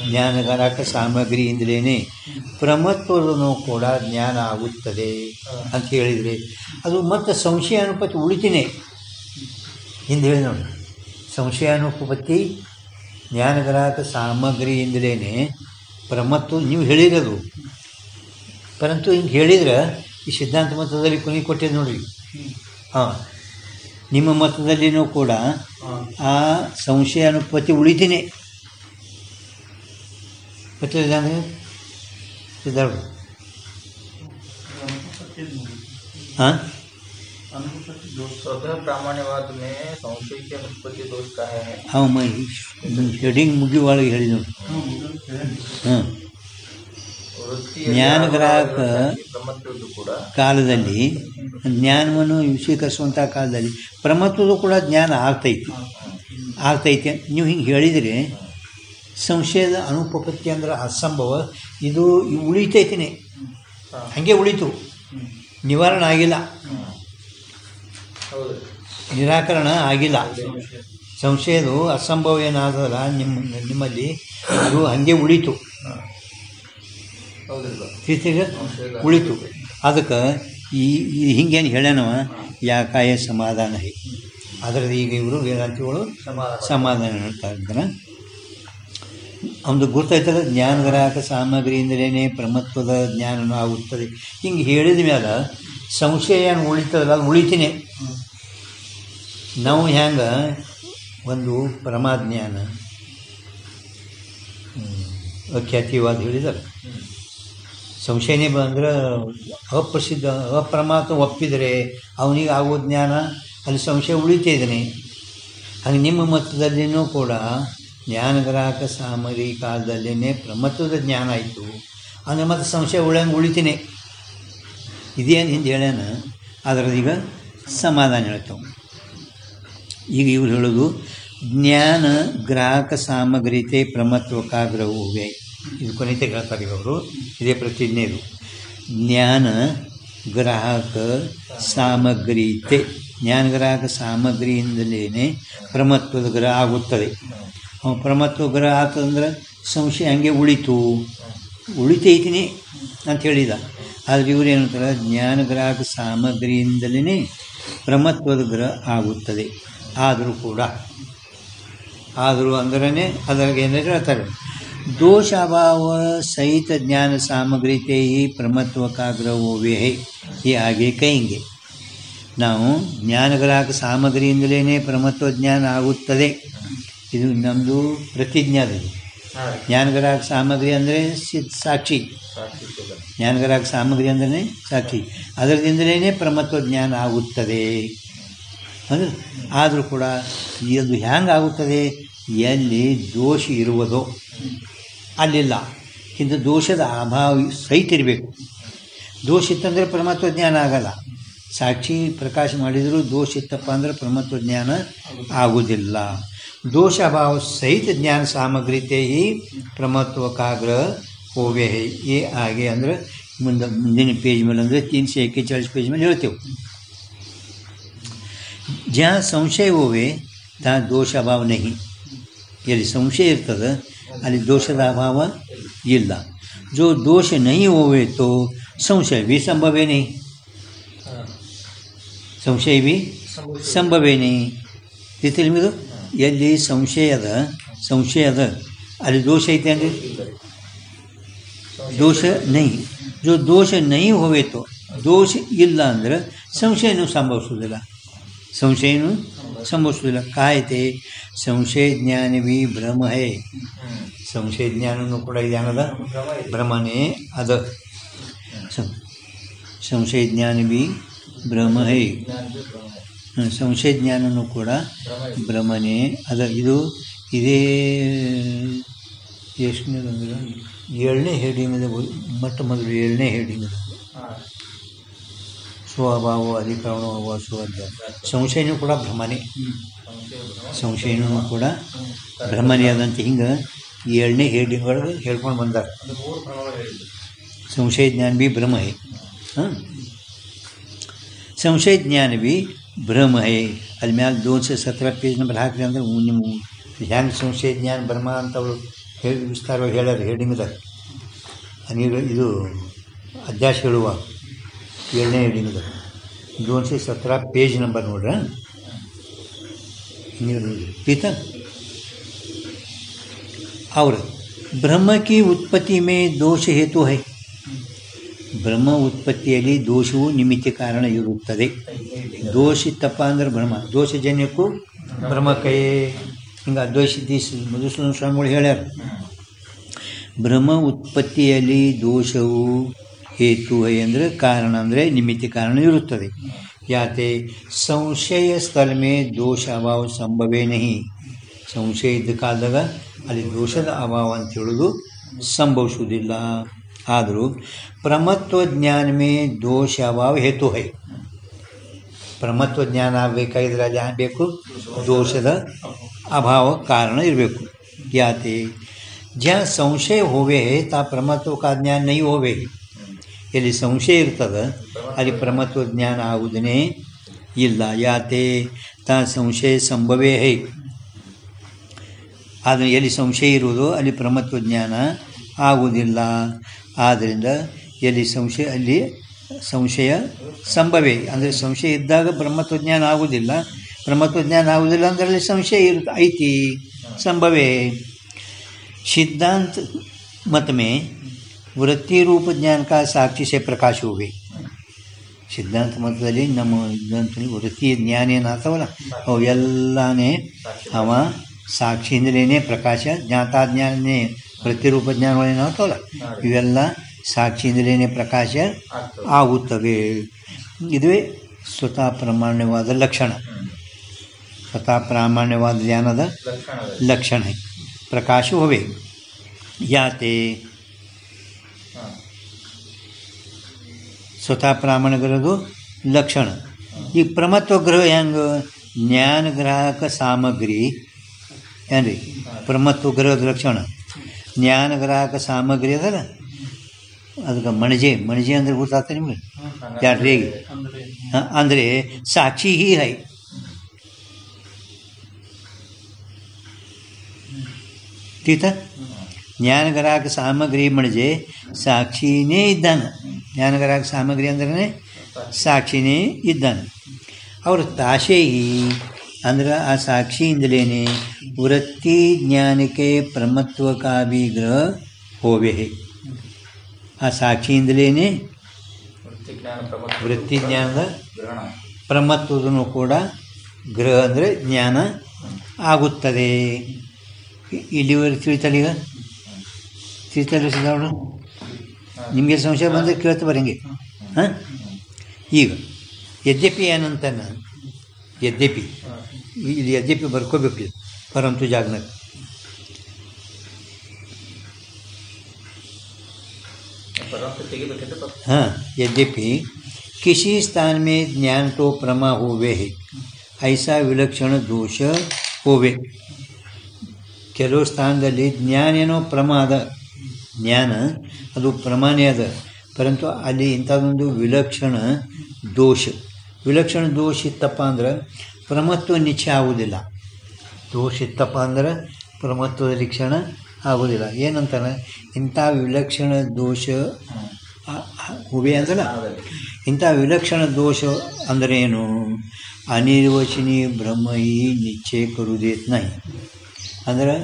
ಜ್ಞಾನಗಾರಕ ಸಾಮಗ್ರಿಯಿಂದಲೇ ಪ್ರಮತ್ವವನ್ನು ಕೂಡ ಜ್ಞಾನ ಆಗುತ್ತದೆ ಅಂತ ಹೇಳಿದರೆ ಅದು ಮತ್ತು ಸಂಶಯ ಅನುಪತ್ತಿ ಉಳಿತಿನೇ ಹಿಂದೆ ಹೇಳಿ ನೋಡಿ. ಸಂಶಯಾನುಪತ್ತಿ ಜ್ಞಾನಗ್ರಾಹಕ ಸಾಮಗ್ರಿಯಿಂದಲೇ ಪ್ರಮತ್ವ ನೀವು ಹೇಳಿರೋದು. ಪರಂತು ಹಿಂಗೆ ಹೇಳಿದ್ರೆ ಈ ಸಿದ್ಧಾಂತ ಮತದಲ್ಲಿ ಕೊನೆ ಕೊಟ್ಟಿದ್ದು ನೋಡಿರಿ. ಹಾಂ, ನಿಮ್ಮ ಮತದಲ್ಲಿನೂ ಕೂಡ ಆ ಸಂಶಯಾನುಪತ್ತಿ ಉಳಿತೀನಿ ಗೊತ್ತಿದ್ದಾನೆ ಸಿದ್ಧಾರ್ಥ. ಹಾಂ, ಪ್ರಾಮಾಣ್ಯವಾದ ಸಂಶಯಕ್ಕೆ ಅನುಪತ್ತಿ ದೋಷ का है. ಹಾಂ, ಹೆಡಿಂಗ್ ಮುಗಿಯುವಾಗ ಹೇಳಿ ನೋಡಿ. ಹಾಂ, ಜ್ಞಾನಗ್ರಾಹಕ ಕಾಲದಲ್ಲಿ ಜ್ಞಾನವನ್ನು ಸ್ವೀಕರಿಸುವಂಥ ಕಾಲದಲ್ಲಿ ಪ್ರಮತ್ವದ ಕೂಡ ಜ್ಞಾನ ಆಗ್ತೈತೆ ನೀವು ಹಿಂಗೆ ಹೇಳಿದರೆ ಸಂಶಯದ ಅನುಪಪತ್ತಿ ಅಂದ್ರೆ ಅಸಂಭವ. ಇದು ಉಳಿತೈತಿನೇ, ಹಾಗೆ ಉಳಿತು, ನಿವಾರಣೆ ಆಗಿಲ್ಲ, ನಿರಾಕರಣ ಆಗಿಲ್ಲ. ಸಂಶಯದು ಅಸಂಭವ ಏನಾದಲ್ಲ ನಿಮ್ಮಲ್ಲಿ ಅದು ಹಾಗೆ ಉಳಿತು, ಉಳಿತು. ಅದಕ್ಕೆ ಈ ಹಿಂಗೇನು ಹೇಳ್ಯಾನವ ಯಾಕಾಯ ಸಮಾಧಾನ ಹೈ. ಅದರದ್ದು ಈಗ ಇವರು ವೇದಾಂತಿಗಳು ಸಮಾಧಾನ ಹೇಳ್ತಾ ಇದ್ದಾನೆ. ಒಂದು ಗುರ್ತೈತಲ್ಲ, ಜ್ಞಾನಗ್ರಾಹಕ ಸಾಮಗ್ರಿಯಿಂದಲೇ ಪ್ರಮತ್ವದ ಜ್ಞಾನನೂ ಆಗುತ್ತದೆ. ಹಿಂಗೆ ಹೇಳಿದ ಮೇಲೆ ಸಂಶಯ ಏನು ಉಳಿತದಲ್ಲ, ಅದು ಉಳಿತೀನಿ. ನಾವು ಹೆಂಗೆ ಒಂದು ಪರಮಾಜ್ಞಾನ ಅಖ್ಯಾತಿವಾದ ಹೇಳಿದಾರೆ, ಸಂಶಯನೇ ಬಂದ್ರೆ ಅಪ್ರಸಿದ್ಧ ಅಪ್ರಮಾತ್ಮ ಒಪ್ಪಿದರೆ ಅವನಿಗೆ ಆಗೋ ಜ್ಞಾನ ಅಲ್ಲಿ ಸಂಶಯ ಉಳಿತಿದ್ದಾನೆ. ಹಾಗೆ ನಿಮ್ಮ ಮತದಲ್ಲಿನೂ ಕೂಡ ಜ್ಞಾನಗ್ರಾಹಕ ಸಾಮಗ್ರಿ ಕಾಲದಲ್ಲೇ ಪ್ರಮತ್ವದ ಜ್ಞಾನ ಆಯಿತು ಅಂದರೆ ಮತ್ತು ಸಂಶಯ ಉಳಿತೀನಿ. ಇದೇನು ಹಿಂದೆ ಹೇಳ್ಯಾನ, ಅದರದ್ದು ಈಗ ಸಮಾಧಾನ ಹೇಳ್ತಾವೆ. ಈಗ ಇವ್ರು ಹೇಳೋದು ಜ್ಞಾನ ಗ್ರಾಹಕ ಸಾಮಗ್ರಿತೆ ಪ್ರಮತ್ವಕಾಗ್ರಹವೇ. ಇದು ಕೊನೆತೆ ಹೇಳ್ತಾರೆ ಅವರು, ಇದೇ ಪ್ರತಿಜ್ಞೆದು. ಜ್ಞಾನ ಗ್ರಾಹಕ ಸಾಮಗ್ರಿತೆ, ಜ್ಞಾನಗ್ರಾಹಕ ಸಾಮಗ್ರಿಯಿಂದಲೇ ಪ್ರಮತ್ವದ ಗ್ರಹ ಆಗುತ್ತದೆ. ಪ್ರಮತ್ವ ಗ್ರಹ ಆಗ್ತದಂದ್ರೆ ಸಂಶಯ ಹಂಗೆ ಉಳಿತೈತಿನಿ ಅಂತ ಹೇಳಿದ. ಆದರೆ ಇವರು ಏನಂತಾರೆ, ಜ್ಞಾನಗ್ರಾಹಕ ಸಾಮಗ್ರಿಯಿಂದಲೇ ಪ್ರಮತ್ವದ ಗ್ರಹ ಆಗುತ್ತದೆ. ಆದರೂ ಅಂದ್ರೇ ಅದ್ರಾಗ ಏನಾದ್ರು ಹೇಳ್ತಾರೆ, दोष अभाव सहित ज्ञान सामग्री ते ही प्रमत्व का ग्रह होवे है. ये आगे कहेंगे. ನಾವು ಜ್ಞಾನಗ್ರಾಹಕ ಸಾಮಗ್ರಿಯಿಂದಲೇ ಪ್ರಮತ್ವ ಜ್ಞಾನ ಆಗುತ್ತದೆ. ಇದು ನಮ್ಮದು ಪ್ರತಿಜ್ಞಾದ. ಜ್ಞಾನಗ್ರಾಹಕ ಸಾಮಗ್ರಿ ಅಂದರೆ ಸಾಕ್ಷಿ, ಜ್ಞಾನಗ್ರಾಹಕ ಸಾಮಗ್ರಿ ಅಂದರೆ ಸಾಕ್ಷಿ, ಅದರಿಂದಲೇ ಪ್ರಮತ್ವ ಜ್ಞಾನ ಆಗುತ್ತದೆ. ಅಂದರೆ ಆದರೂ ಕೂಡ ಅದು ಹ್ಯಾಂಗೆ ಆಗುತ್ತದೆ, ಎಲ್ಲಿ ದೋಷ ಇರುವುದೋ ಅಲ್ಲಿಲ್ಲ. ಇಂಥ ದೋಷದ ಅಭಾವ ಸಹಿತ ಇರಬೇಕು. ದೋಷ ಇತ್ತಂದರೆ ಪ್ರಮತ್ವ ಜ್ಞಾನ ಆಗಲ್ಲ. ಸಾಕ್ಷಿ ಪ್ರಕಾಶ ಮಾಡಿದರೂ ದೋಷ ಇತ್ತಪ್ಪ ಅಂದರೆ ಪ್ರಮತ್ವ ಜ್ಞಾನ ಆಗುವುದಿಲ್ಲ. ದೋಷ ಅಭಾವ ಸಹಿತ ಜ್ಞಾನ ಸಾಮಗ್ರಿತೆ ಈ ಪ್ರಮತ್ವಕಾಗ್ರಹ ಹೋವೆ ಹೇ. ಏ ಹಾಗೆ ಅಂದರೆ ಮುಂದಿನ ಪೇಜ್ ಮೇಲೆ ಅಂದರೆ 341 ಪೇಜ್ ಮೇಲೆ ಹೇಳ್ತೇವೆ. ಜहाँ ಸಂಶಯ ಹೋವೆ ತಾ ದೋಷ ಅಭಾವ ನಹಿ. ಎಲ್ಲಿ ಸಂಶಯ ಇರ್ತದೆ ಅಲ್ಲಿ ದೋಷದ ಅಭಾವ ಇಲ್ಲ. जो दोष नहीं होवे तो संशय भी संभव है नहीं. ಸಂಶಯ भी ಸಂಭವೇ नहीं. ತಿಳ್ತಿಲ್ಲ ನಿಮ್ಮದು? ಎಲ್ಲಿ ಸಂಶಯ ಅದ ಅಲ್ಲಿ ದೋಷ ಐತೆ ಅಂದರೆ ದೋಷ ನೈ. जो दोष नहीं होवे तो दोष ಇಲ್ಲ ಅಂದ್ರೆ ಸಂಶಯನೂ ಸಂಭವಿಸೋದಿಲ್ಲ. ಕಾಯ್ತೆ ಸಂಶಯ ಜ್ಞಾನ भी ಭ್ರಮ है. ಸಂಶಯ ಜ್ಞಾನನೂ ಕೂಡ ಇದೇನದ ಭ್ರಮನೇ ಅದ. ಸಂಶಯ ಜ್ಞಾನ भी ಭ್ರಮ है. ಸಂಶಯ ಜ್ಞಾನನೂ ಕೂಡ ಭ್ರಮನೇ ಅದ. ಇದೇ ಎಷ್ಟನೇದಂದ್ರೆ 7ನೇ ಹೆಡಿಂಗದ ಮೊದಲು 7ನೇ ಹೆಡಿಂಗ್ ಸ್ವಭಾವ ಅಧಿಕರಣ ಸ್ವರ್ಗ. ಸಂಶಯನೂ ಕೂಡ ಭ್ರಮನೇ. ಅದಂತ ಹಿಂಗೆ 7ನೇ ಹೆಡಿಂಗ್ ಒಳಗೆ ಹೇಳ್ಕೊಂಡು ಬಂದಾರ. ಸಂಶಯ ಜ್ಞಾನ भी ಭ್ರಮ है. ಸಂಶಯ ಜ್ಞಾನ भी ಭ್ರಮ है. ಅಲ್ಲಿ ಮ್ಯಾಲೆ 217 ಪೇಜ್ ನಂಬರ್ ಹಾಕಿರಿ ಅಂದ್ರೆ ನಿಮ್ಮ ಹೆಂಗೆ ಸಂಶಯ ಜ್ಞಾನ ಭ್ರಮ ಅಂತ ಅವರು ವಿಸ್ತಾರವಾಗಿ ಹೇಳ್ಯಾರ ಹೆಡಿಂಗ್ದಾಗ. ಇದು ಅಧ್ಯಾಸ ಹೇಳುವ 7ನೇ ಹೆಡಿಂಗ್ದಾಗ 217 ಪೇಜ್ ನಂಬರ್ ನೋಡ್ರಿ. पीता और ब्रह्म की उत्पत्ति में दोष हेतु है. ಬ್ರಹ್ಮ ಉತ್ಪತ್ತಿಯಲ್ಲಿ ದೋಷವು ನಿಮಿತ್ತ ಕಾರಣ ಇರುತ್ತದೆ. ದೋಷಿತಪ್ಪ ಅಂದ್ರೆ ಬ್ರಹ್ಮ, ದೋಷಜನ್ಯಕ್ಕೂ ಬ್ರಹ್ಮಕ್ಕೆ ಹಿಂಗೆ ಅದ್ವೈಸಿದ್ದಿ ಮಧುಸೂದನ ಸ್ವಾಮಿಗಳು ಹೇಳ್ಯಾರ. ಬ್ರಹ್ಮ ಉತ್ಪತ್ತಿಯಲ್ಲಿ ದೋಷವು ಹೇತು ಹೈ ಅಂದರೆ ಕಾರಣ ಅಂದರೆ ನಿಮಿತ್ತ ಕಾರಣ ಇರುತ್ತದೆ. ಯಾತೆ ಸಂಶಯ ಸ್ಥಳ ಮೇ ದೋಷ ಅಭಾವ ಸಂಭವೇ ನಹಿ. ಸಂಶಯ ಇದ್ದ ಕಾಲದಾಗ ಅಲ್ಲಿ ದೋಷದ ಅಭಾವ ಅಂತ ಹೇಳೋದು ಸಂಭವಿಸುವುದಿಲ್ಲ. ಆದರೂ ಪ್ರಮತ್ವ ಜ್ಞಾನ ಮೇ ದೋಷ ಅಭಾವ ಹೇತು ಹೈ. ಪ್ರಮತ್ವ ಜ್ಞಾನ ಆಗಬೇಕಾಗಿದ್ರೆ ಅಲ್ಲಿ ಆಗಬೇಕು ದೋಷದ ಅಭಾವ ಕಾರಣ ಇರಬೇಕು. ಯಾತೆ ಜहाँ ಸಂಶಯ ಹೋವೆ ತಾ ಪ್ರಮತ್ವ ಕಾ ಜ್ಞಾನ ನೈ ಹೋವೆ. ಎಲ್ಲಿ ಸಂಶಯ ಇರ್ತದೆ ಅಲ್ಲಿ ಪ್ರಮತ್ವ ಜ್ಞಾನ ಆಗುವುದೇ ಇಲ್ಲ. ಯಾತೆ ತಾ ಸಂಶಯ ಸಂಭವೇ ಹೈ. ಆದರೆ ಎಲ್ಲಿ ಸಂಶಯ ಇರುವುದು ಅಲ್ಲಿ ಪ್ರಮತ್ವ ಜ್ಞಾನ ಆಗುವುದಿಲ್ಲ. ಆದ್ದರಿಂದ ಎಲ್ಲಿ ಸಂಶಯ ಅಲ್ಲಿ ಸಂಶಯ ಸಂಭವೇ ಅಂದರೆ ಸಂಶಯ ಇದ್ದಾಗ ಬ್ರಹ್ಮತ್ವ ಜ್ಞಾನ ಆಗುವುದಿಲ್ಲ. ಬ್ರಹ್ಮತ್ವ ಜ್ಞಾನ ಆಗುವುದಿಲ್ಲ ಅಂದರೆ ಅಲ್ಲಿ ಸಂಶಯ ಐತಿ ಸಂಭವೇ. सिद्धांत मत में वृत्ति रूप ज्ञान का साक्षी से प्रकाश होवे. ಸಿದ್ಧಾಂತ ಮತದಲ್ಲಿ ನಮ್ಮ ವೃತ್ತಿ ಜ್ಞಾನ ಏನಾಗ್ತಾವಲ್ಲ ಅವೆಲ್ಲನೇ ಅವ ಸಾಕ್ಷಿಯಿಂದಲೇ ಪ್ರಕಾಶ. ಜ್ಞಾತಾಜ್ಞಾನನೇ ವೃತ್ತಿರೂಪ ಜ್ಞಾನಗಳೇನಾಗ್ತಾವಲ್ಲ ಇವೆಲ್ಲ ಸಾಕ್ಷಿಯಿಂದಲೇ ಪ್ರಕಾಶ ಆಗುತ್ತವೆ. ಇದುವೇ ಸ್ವತಃ ಪ್ರಾಮಾಣ್ಯವಾದ ಲಕ್ಷಣ. ಸ್ವತಃ ಪ್ರಾಮಾಣ್ಯವಾದ ಜ್ಞಾನದ ಲಕ್ಷಣ ಪ್ರಕಾಶ ಹೋವೆ. ಯಾತೆ ಸ್ವತಃ ಪ್ರಾಮಾಣಿಕರದು ಲಕ್ಷಣ. ಈ ಪ್ರಮತ್ವ ಗ್ರಹ ಹೆಂಗೆ ಜ್ಞಾನ ಗ್ರಾಹಕ ಸಾಮಗ್ರಿ ಏನ್ರಿ ಪ್ರಮತ್ವ ಗ್ರಹದ ಲಕ್ಷಣ. ಜ್ಞಾನ ಗ್ರಾಹಕ ಸಾಮಗ್ರಿ ಅದಲ್ಲ ಅದಕ್ಕೆ ಮಣಜೆ ಅಂದ್ರೆ ಗೊತ್ತಾಗ್ತ ನಿಮಗೆ ಯಾರ್ರಿ ಅಂದರೆ ಸಾಕ್ಷಿ ಹೀ ಹೈ. ठीक है. ज्ञान ग्राहक सामग्री म्हणजे ಸಾಕ್ಷಿನೇ ಇದ್ದಾನೆ. ಜ್ಞಾನ ಗ್ರಾಹಕ ಸಾಮಗ್ರಿ ಅಂದ್ರೆ ಸಾಕ್ಷಿನೇ ಇದ್ದಾನೆ. ಅವರು ತಾಶೇಹಿ ಅಂದ್ರೆ ಆ ಸಾಕ್ಷಿಯಿಂದಲೇ ವೃತ್ತಿ ಜ್ಞಾನಕ್ಕೆ ಪ್ರಮತ್ವ ಕಾ ಭಿ ಗ್ರಹ ಹೋವೆ. ಆ ಸಾಕ್ಷಿಯಿಂದಲೇ ವೃತ್ತಿ ಜ್ಞಾನದ ಪ್ರಮತ್ವದೂ ಕೂಡ ಗ್ರಹ ಅಂದರೆ ಜ್ಞಾನ ಆಗುತ್ತದೆ. ಇಲ್ಲಿವರೆಗೆ ತಿಳಿತಲ್ಲ. ಈಗ ತಿಳಿತಲ್ಲ ಸಿದ್ದವರು ನಿಮಗೆ ಸಂಶಯ ಬಂದರೆ ಕೇಳ್ತಾ ಬರಂಗೆ. ಹಾಂ ಈಗ ಯದ್ಯಪಿ ಏನಂತ ನಾನು ಯದ್ಯಪಿ ಇಲ್ಲಿ ಯದ್ಯಪಿ ಬರ್ಕೋಬೇಕು ಪರಂತು ಜಾಗ್ನಾಗ हाँ यद्यपि किसी स्थान में ज्ञान तो प्रमा होवे है ऐसा विलक्षण दोष होवे. ಕೆಲವು ಸ್ಥಾನದಲ್ಲಿ ಜ್ಞಾನ ಏನೋ ಪ್ರಮ ಅದ ಜ್ಞಾನ ಅದು ಪ್ರಮಾಣೇ ಅದ ಪರಂತು ಅಲ್ಲಿ ಇಂಥದ್ದೊಂದು ವಿಲಕ್ಷಣ ದೋಷ ಇತ್ತಪ್ಪ ಅಂದ್ರೆ ಪ್ರಮತ್ವ ನಿಶ್ಚಯ ಆಗುವುದಿಲ್ಲ. ದೋಷ ಇತ್ತಪ್ಪ ಅಂದ್ರೆ ಪ್ರಮತ್ವದ ಲಕ್ಷಣ ಆಗೋದಿಲ್ಲ. ಏನಂತಾನೆ, ಇಂಥ ವಿಲಕ್ಷಣ ದೋಷ ಹುವೆ ಅಂತಲ್ಲ, ಇಂಥ ವಿಲಕ್ಷಣ ದೋಷ ಅಂದರೆ ಏನು? ಅನಿರ್ವಚನೀಯ ಬ್ರಹ್ಮ ಈ ನಿಶ್ಚಯ ಕರುದೇತ್ ನೈ. ಅಂದ್ರೆ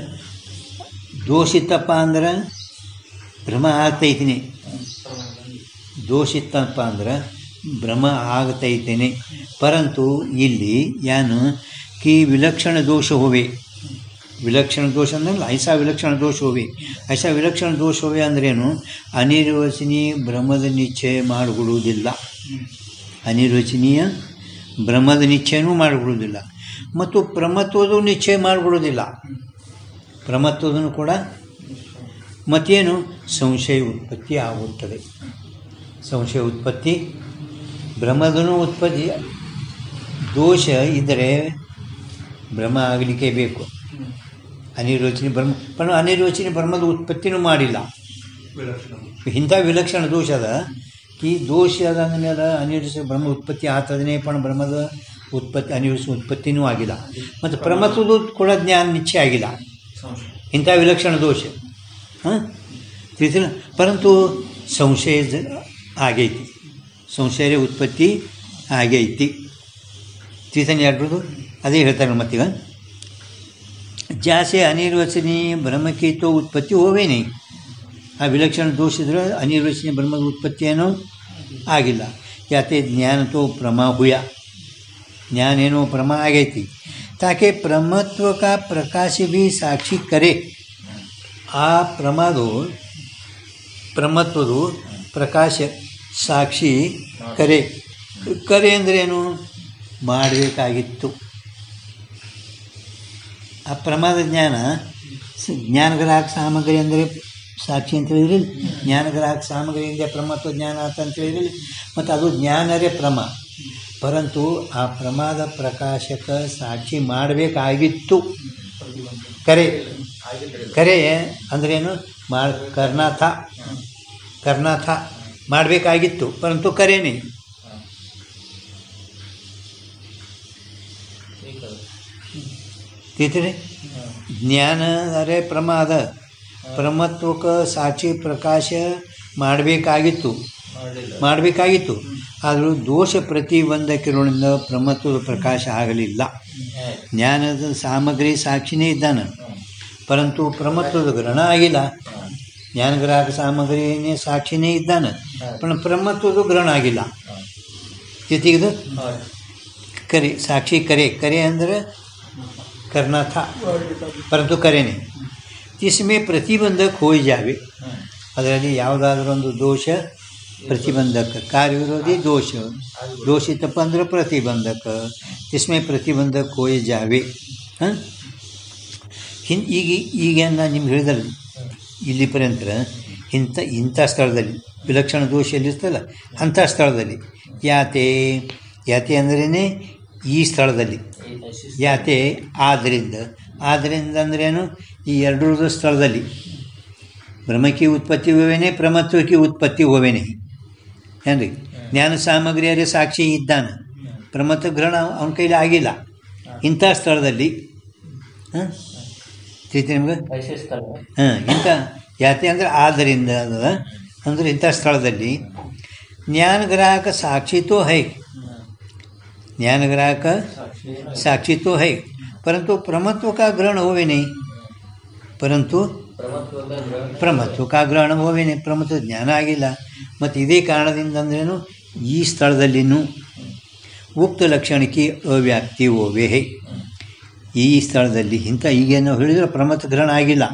ದೋಷ ಇತ್ತಪ್ಪ ಅಂದ್ರೆ ಭ್ರಮ ಆಗ್ತೈತೀನಿ, ದೋಷ ಇತ್ತಪ್ಪ ಅಂದ್ರೆ ಭ್ರಮ ಆಗ್ತೈತೇನೆ. ಪರಂತು ಇಲ್ಲಿ ಏನು ಕಿ ವಿಲಕ್ಷಣ ದೋಷ ಹೋವೆ, ವಿಲಕ್ಷಣ ದೋಷ ಅಂದ್ರೆ ಐಸಾ ವಿಲಕ್ಷಣ ದೋಷ ಹೋವೆ. ಐಸಾ ವಿಲಕ್ಷಣ ದೋಷ ಹೋವೆ ಅಂದ್ರೇನು? ಅನಿರ್ವಚನೀಯ ಭ್ರಮದ ನಿಶ್ಚಯ ಮಾಡಿಕೊಡುವುದಿಲ್ಲ, ಅನಿರ್ವಚನೀಯ ಭ್ರಮದ ನಿಶ್ಚಯನೂ ಮಾಡಿಕೊಡುವುದಿಲ್ಲ, ಮತ್ತು ಪ್ರಮತ್ವದ ನಿಶ್ಚಯ ಮಾಡಿಕೊಡುವುದಿಲ್ಲ. ಪ್ರಮತ್ವದನ್ನು ಕೂಡ ಮತ್ತೇನು ಸಂಶಯ ಉತ್ಪತ್ತಿ ಆಗುತ್ತದೆ. ಸಂಶಯ ಉತ್ಪತ್ತಿ, ಭ್ರಮದೂ ಉತ್ಪತ್ತಿ. ದೋಷ ಇದ್ದರೆ ಭ್ರಮ ಆಗಲಿಕ್ಕೆ ಬೇಕು. ಅನಿರ್ವಚನೆ ಅನಿರ್ವಚನೆ ಭ್ರಮದ ಉತ್ಪತ್ತಿನೂ ಮಾಡಿಲ್ಲ. ಇಂಥ ವಿಲಕ್ಷಣ ದೋಷ ಅದ. ಈ ದೋಷ ಅದ ಅಂದಮೇಲೆ ಅನಿರ್ವಚನೆ ಭ್ರಮ ಉತ್ಪತ್ತಿ ಆಗ್ತದೇ, ಭ್ರಮದ ಉತ್ಪತ್ತಿ ಅನಿರ್ವಚನೆ ಉತ್ಪತ್ತಿನೂ ಆಗಿಲ್ಲ, ಮತ್ತು ಪ್ರಮತ್ವದ ಕೂಡ ಜ್ಞಾನ ನಿಶ್ಚಯ ಆಗಿಲ್ಲ. ಇಂಥ ವಿಲಕ್ಷಣ ದೋಷ ತಿಳಿಸಿಲ್ಲ. ಪರಂತು ಸಂಶಯ ಆಗೈತಿ, ಸಂಶಯ ಉತ್ಪತ್ತಿ ಆಗೈತಿ. ತಿಳಿತಾನೆ ಯಾರ್ದು ಅದೇ ಹೇಳ್ತಾರೆ ಮತ್ತೀಗ. ಜಾಸೆ ಅನಿರ್ವಚನೀಯ ಭ್ರಮ की तो उत्पत्ति होवे नहीं. ಆ ವಿಲಕ್ಷಣ ದೋಷ ಇದ್ರೆ ಅನಿರ್ವಚನೀಯ ಬ್ರಹ್ಮದ ಉತ್ಪತ್ತಿ ಏನೋ ಆಗಿಲ್ಲ. ಯಾತೆ ಜ್ಞಾನ ತೋ ಪ್ರಮಾ ಹುಯ, ಜ್ಞಾನ ಏನೋ ಪ್ರಮಾ ಆಗೈತಿ. ತಾಕೆ ಪ್ರಮತ್ವ का प्रकाश भी साक्षी करे. ಆ ಪ್ರಮತ್ವದು ಪ್ರಕಾಶ ಸಾಕ್ಷಿ ಕರೆ ಅಂದ್ರೇನು? ಮಾಡಬೇಕಾಗಿತ್ತು. ಆ ಪ್ರಮಾದ ಜ್ಞಾನಗ್ರಾಹಕ ಸಾಮಗ್ರಿ ಅಂದರೆ ಸಾಕ್ಷಿ ಅಂತ ಹೇಳಿದ್ರಿ. ಜ್ಞಾನಗ್ರಾಹಕ ಸಾಮಗ್ರಿಯಿಂದ ಪ್ರಮತ್ವ ಜ್ಞಾನ ಆತ ಅಂತ ಹೇಳಿದ್ರಿ. ಮತ್ತು ಅದು ಜ್ಞಾನರೇ ಪ್ರಮ. ಪರಂತು ಆ ಪ್ರಮಾದ ಪ್ರಕಾಶಕ ಸಾಕ್ಷಿ ಮಾಡಬೇಕಾಗಿತ್ತು. ಕರೆ ಅಂದ್ರೇನು? ಕರ್ನಾಥ ಮಾಡಬೇಕಾಗಿತ್ತು, ಪರಂತು ಕರೇನೆ. ತಿಳಿತೀರಿ? ಜ್ಞಾನ ಅರೆ ಪ್ರಮಾದ, ಪ್ರಮತ್ವಕ್ಕೆ ಸಾಕ್ಷಿ ಪ್ರಕಾಶ ಮಾಡಬೇಕಾಗಿತ್ತು. ಆದರೂ ದೋಷ ಪ್ರತಿಬಂಧಕಿರೋದ್ರಿಂದ ಪ್ರಮತ್ವದ ಪ್ರಕಾಶ ಆಗಲಿಲ್ಲ. ಜ್ಞಾನದ ಸಾಮಗ್ರಿ ಸಾಕ್ಷಿನೇ ಇದ್ದಾನೆ, ಪರಂತು ಪ್ರಮತ್ವದ ಗ್ರಹಣ ಆಗಿಲ್ಲ. ಜ್ಞಾನಗ್ರಾಹಕ ಸಾಮಗ್ರಿನೇ ಸಾಕ್ಷಿನೇ ಇದ್ದಾನೆ, ಪ್ರಮತ್ವದ ಗ್ರಹಣ ಆಗಿಲ್ಲ. ಜೊತೆಗಿದು ಸಾಕ್ಷಿ ಕರೆ ಅಂದರೆ करना था परंतु करे नहीं. इसमें प्रतिबंधक हो जावे. ಅದರಲ್ಲಿ ಯಾವುದಾದ್ರೂ ಒಂದು ದೋಷ ಪ್ರತಿಬಂಧಕ, ಕಾರ್ಯವಿರೋಧಿ ದೋಷ ಇತ್ತಪ್ಪ ಅಂದರೆ ಪ್ರತಿಬಂಧಕ. इसमें प्रतिबंधक हो जावे. ಈಗ ನಾನು ನಿಮ್ಗೆ ಹೇಳಿದಲ್ಲ ಇಲ್ಲಿ ಪರ್ಯಂತ ಇಂಥ ಸ್ಥಳದಲ್ಲಿ ವಿಲಕ್ಷಣ ದೋಷ ಎಲ್ಲಿರ್ತಲ್ಲ ಅಂಥ ಸ್ಥಳದಲ್ಲಿ ಯಾತೆ ಅಂದ್ರೇ ಈ ಸ್ಥಳದಲ್ಲಿ ಯಾತೆ ಆದ್ದರಿಂದ ಅಂದ್ರೇನು? ಈ ಎರಡರದ ಸ್ಥಳದಲ್ಲಿ ಬ್ರಹ್ಮಕ್ಕೆ ಉತ್ಪತ್ತಿ ಹೋವೇನೆ, ಪ್ರಮತ್ವಕ್ಕೆ ಉತ್ಪತ್ತಿ ಹೋವೇನೆ. ಏನ್ರಿ? ಜ್ಞಾನ ಸಾಮಗ್ರಿಯರೇ ಸಾಕ್ಷಿ ಇದ್ದಾನೆ, ಪ್ರಮತ್ವ ಗ್ರಹಣ ಅವನ ಕೈಲಿ ಆಗಿಲ್ಲ. ಇಂಥ ಸ್ಥಳದಲ್ಲಿ ತಿಳಿತಿ ನಿಮ್ಗೆ? ಇಂಥ ಯಾತೆ ಅಂದರೆ ಆದ್ದರಿಂದ ಅಂದರೆ ಇಂಥ ಸ್ಥಳದಲ್ಲಿ ಜ್ಞಾನಗ್ರಾಹಕ ಸಾಕ್ಷಿ ತೋ ಹೈ, ಜ್ಞಾನಗ್ರಾहक साक्षी तो है, परंतु प्रमत्व का ग्रहण होवे नहीं. परंतु प्रमत्व का ग्रहण होवे नहीं, प्रमत्व ಜ್ಞಾನ ಆಗಿಲ್ಲ. ಮತ್ತು ಇದೇ ಕಾರಣದಿಂದ ಅಂದ್ರೇನು? ಈ ಸ್ಥಳದಲ್ಲಿನೂ ಉಕ್ತ ಲಕ್ಷಣಕ್ಕೆ ಅವ್ಯಾಪ್ತಿ ಹೋವೆ. ಈ ಸ್ಥಳದಲ್ಲಿ ಈಗೇನು ಹೇಳಿದ್ರೆ ಪ್ರಮತ್ವ ಗ್ರಹಣ ಆಗಿಲ್ಲ.